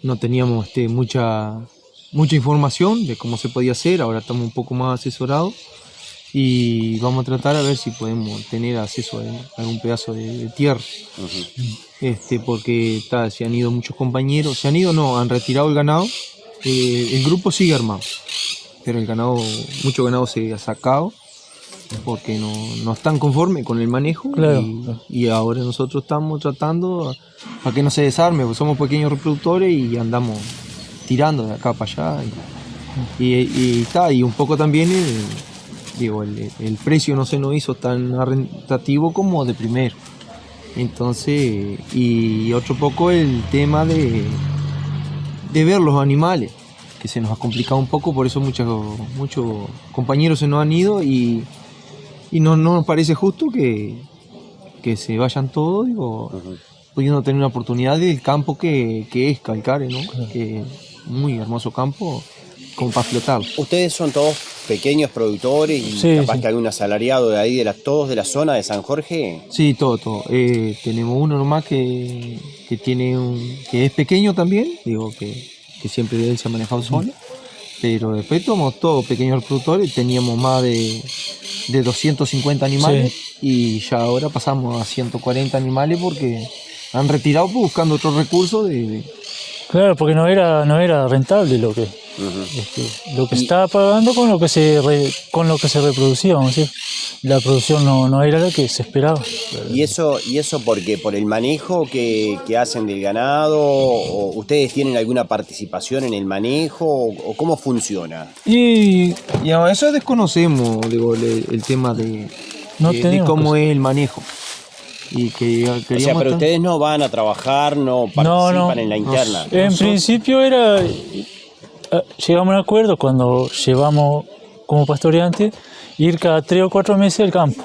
no teníamos mucha información de cómo se podía hacer, ahora estamos un poco más asesorados y vamos a tratar a ver si podemos tener acceso a algún pedazo de tierra. Uh-huh. Porque se han ido muchos compañeros, han retirado el ganado, el grupo sigue armado, pero mucho ganado se ha sacado porque no están conformes con el manejo. Claro. Y ahora nosotros estamos tratando para que no se desarme, porque somos pequeños reproductores y andamos tirando de acá para allá y un poco también el precio no se nos hizo tan rentativo como de primero. Entonces, y otro poco el tema de ver los animales, que se nos ha complicado un poco, por eso muchos compañeros se nos han ido y no nos parece justo que se vayan todos, uh-huh, pudiendo tener una oportunidad del campo que es Calcare, ¿no? Uh-huh. Que es muy hermoso campo como para explotar. Ustedes son todos pequeños productores y sí, capaz que algún asalariado de ahí, todos de la zona de San Jorge. Sí, todo. Tenemos uno nomás que que es pequeño también, que siempre él se ha manejado solo, pero después somos todos pequeños productores, teníamos más de 250 animales, sí, y ya ahora pasamos a 140 animales porque han retirado buscando otros recursos Claro, porque no era rentable lo que estaba pagando con lo que se reproducía, vamos a decir. La producción no era la que se esperaba. ¿Y eso por qué? ¿Por el manejo que hacen del ganado? ¿O ustedes tienen alguna participación en el manejo? ¿O cómo funciona? Y eso desconocemos, el tema de cómo es el manejo. Pero ustedes no van a trabajar, no participan en la interna. En principio llegamos a un acuerdo cuando llevamos como pastoreantes ir cada 3 o 4 meses al campo,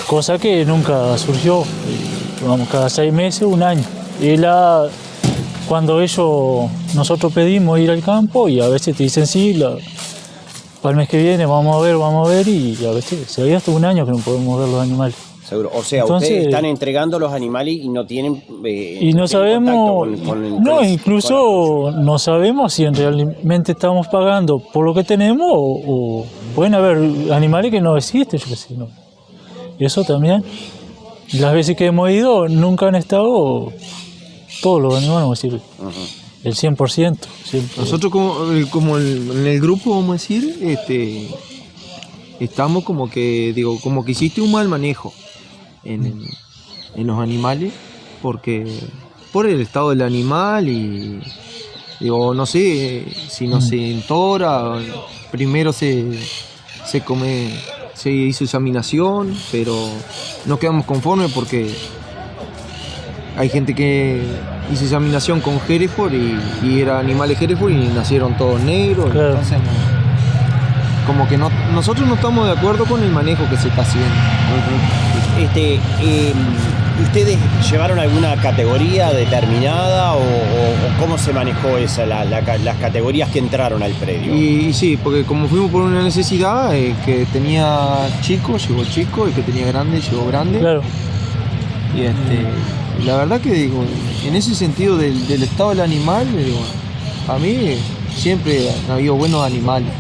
cosa que nunca surgió. Vamos cada 6 meses, un año. Y cuando nosotros pedimos ir al campo y a veces te dicen sí, para el mes que viene vamos a ver y a veces se había hasta un año que no podemos ver los animales. Seguro. O sea, Entonces, ustedes están entregando los animales y no tienen y no sabemos, incluso con no sabemos si realmente estamos pagando por lo que tenemos o pueden haber animales que no existen, yo qué sé, ¿no? Y eso también, las veces que hemos ido nunca han estado todos los animales, vamos a decir, el 100%. Siempre. Nosotros en el grupo, vamos a decir, estamos como que hiciste un mal manejo en los animales, porque por el estado del animal y digo, no sé si no se entora, primero se hizo examinación, pero no quedamos conformes porque hay gente que hizo examinación con Hereford y eran animales Hereford y nacieron todos negros, claro. Entonces como que nosotros no estamos de acuerdo con el manejo que se está haciendo. ¿Ustedes llevaron alguna categoría determinada o cómo se manejó esa, las categorías que entraron al predio? Y sí, porque como fuimos por una necesidad, que tenía chico, llegó chico, el que tenía grande, llegó grande. Claro. Y la verdad que digo, en ese sentido del estado del animal, digo, a mí siempre han habido buenos animales.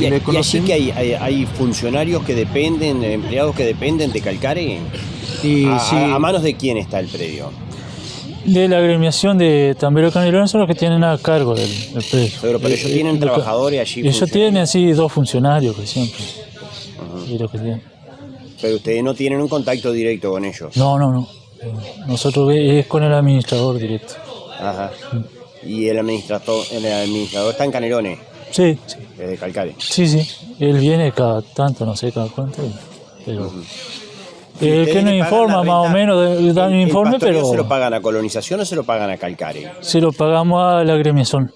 ¿Y allí que hay funcionarios que dependen, empleados que dependen de Calcare? ¿A manos de quién está el predio? De la agremiación de Tambero Canelones son los que tienen a cargo del predio. Pero ellos tienen trabajadores allí. Ellos tienen así 2 funcionarios que siempre. Y lo que tienen. Pero ustedes no tienen un contacto directo con ellos. No. Nosotros es con el administrador directo. Ajá. ¿Y el administrador está en Canelones? Sí. Desde Calcare. Sí. Él viene cada tanto, no sé cada cuánto. Pero el que nos informa más o menos, da un informe, pero... ¿Se lo pagan a Colonización o se lo pagan a Calcare? Se lo pagamos a la agremiación.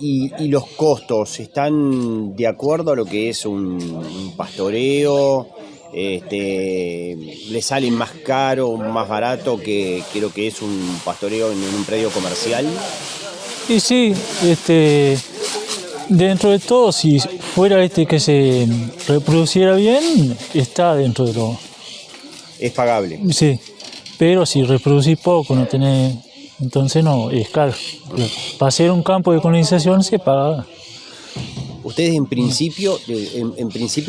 Y los costos, ¿están de acuerdo a lo que es un pastoreo? ¿Le salen más caro, más barato que lo que es un pastoreo en un predio comercial? Y sí, dentro de todo, si fuera que se reproduciera bien, está dentro de lo... Es pagable. Sí, pero si reproducís poco, no tenés... Entonces no, es caro. Para hacer un campo de colonización se paga. Ustedes en principio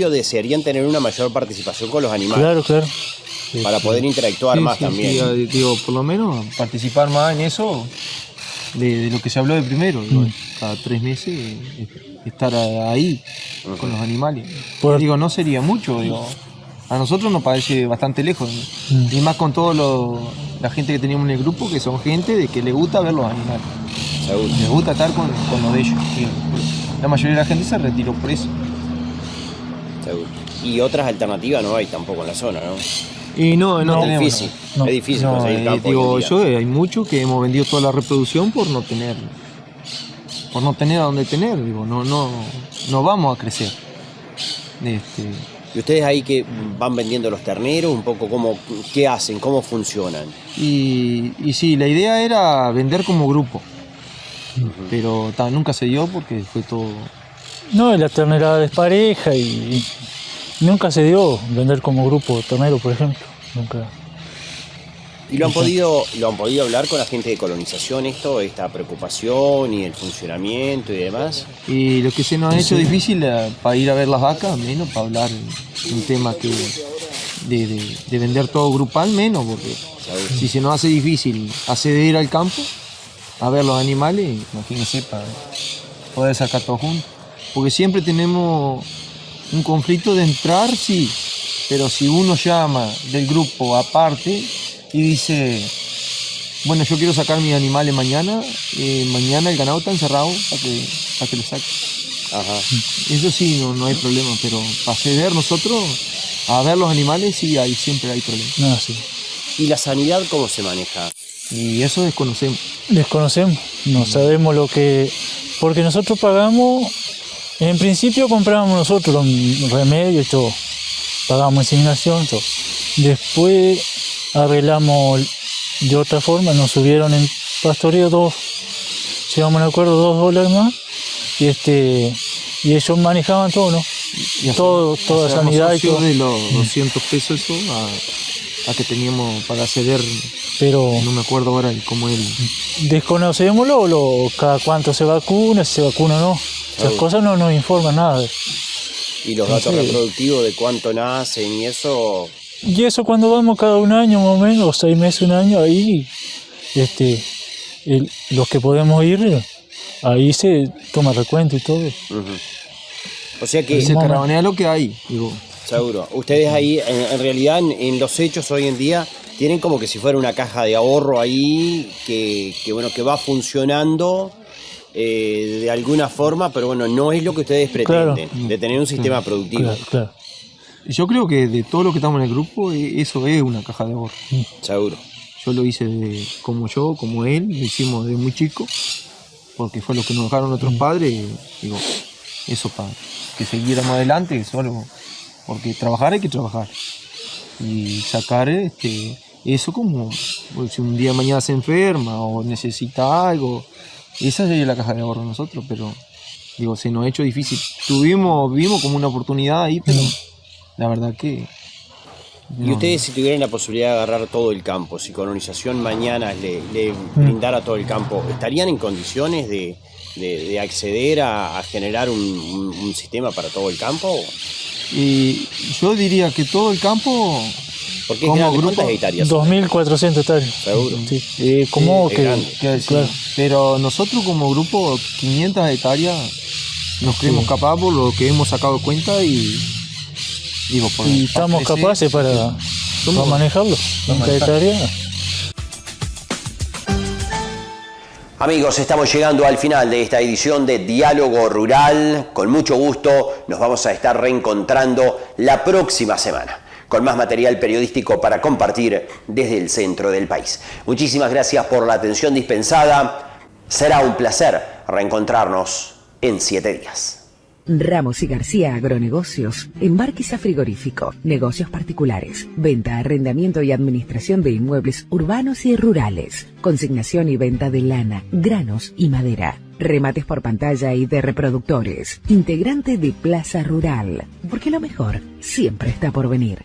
desearían tener una mayor participación con los animales. Claro. Para poder interactuar más también. Sí, digo, por lo menos participar más en eso de lo que se habló de primero. Cada 3 meses estar ahí con los animales. Digo, no sería mucho, digo. A nosotros nos parece bastante lejos, ¿no? Y más con toda la gente que teníamos en el grupo, que son gente de que le gusta ver los animales. Les gusta estar con lo de ellos. La mayoría de la gente se retiró por eso. Seguro. Y otras alternativas no hay tampoco en la zona, ¿no? Y no tenemos. Es difícil conseguir campo. Digo, hay muchos que hemos vendido toda la reproducción por no tener a dónde tener. Digo, no vamos a crecer. ¿Y ustedes ahí que van vendiendo los terneros, un poco qué hacen, cómo funcionan? Y sí, la idea era vender como grupo, pero nunca se dio porque fue todo... No, la ternera es pareja y nunca se dio vender como grupo ternero, por ejemplo. Nunca. ¿Y lo han podido hablar con la gente de colonización esta preocupación y el funcionamiento y demás? Y lo que se nos ha hecho difícil para ir a ver las vacas, menos para hablar un tema que de vender todo grupal, menos, porque si se nos hace difícil acceder al campo a ver los animales, imagínense, para poder sacar todo juntos. Porque siempre tenemos un conflicto de entrar, sí, pero si uno llama del grupo aparte y dice, bueno, yo quiero sacar mis animales mañana el ganado está encerrado para que lo saque. Ajá. Eso sí, no hay problema, pero para acceder nosotros a ver los animales, sí, siempre hay problemas. No, sí. ¿Y la sanidad cómo se maneja? Y eso desconocemos. No sabemos lo que... Porque nosotros pagamos, en principio comprábamos nosotros los remedios y todo, pagamos inseminación, todo. Después arreglamos de otra forma, nos subieron en pastoreo llegamos a un acuerdo, $2 más, y ellos manejaban todo, ¿no? Y Toda sanidad y todo. de los 200 pesos eso a que teníamos para acceder, pero no me acuerdo ahora cómo él. Desconocemos cada cuánto se vacuna, si se vacuna o no. Esas cosas no nos informan nada. Y los datos reproductivos de cuánto nacen y eso. Y eso cuando vamos cada un año más o menos, o 6 meses, un año, ahí los que podemos ir, ahí se toma recuento y todo. O sea que se caravanea lo que hay, digo. Seguro. Ustedes ahí, en realidad, en los hechos hoy en día, tienen como que si fuera una caja de ahorro ahí que va funcionando de alguna forma, pero bueno, no es lo que ustedes pretenden, de tener un sistema productivo. Claro. Yo creo que de todo lo que estamos en el grupo, eso es una caja de ahorro. Seguro. Yo lo hice como él, lo hicimos desde muy chico, porque fue lo que nos dejaron nuestros padres, digo, eso para que siguiéramos adelante, solo porque trabajar hay que trabajar. Y sacar eso como, si un día mañana se enferma o necesita algo, esa sería la caja de ahorro de nosotros, pero digo, se nos ha hecho difícil. Vimos como una oportunidad ahí, pero la verdad que... Y ustedes, si tuvieran la posibilidad de agarrar todo el campo, si Colonización mañana le brindara todo el campo, ¿estarían en condiciones de acceder a generar un sistema para todo el campo? Y yo diría que todo el campo... Porque ¿cuántas hectáreas? 2.400 hectáreas. Seguro. Sí. ¿Cómo que? Claro. Pero nosotros como grupo, 500 hectáreas, nos creemos capaces por lo que hemos sacado cuenta y estamos capaces para manejarlo. Amigos, estamos llegando al final de esta edición de Diálogo Rural. Con mucho gusto nos vamos a estar reencontrando la próxima semana con más material periodístico para compartir desde el centro del país. Muchísimas gracias por la atención dispensada. Será un placer reencontrarnos en 7 días. Ramos y García Agronegocios, Embarquiza Frigorífico, negocios particulares, venta, arrendamiento y administración de inmuebles urbanos y rurales, consignación y venta de lana, granos y madera, remates por pantalla y de reproductores, integrante de Plaza Rural, porque lo mejor siempre está por venir.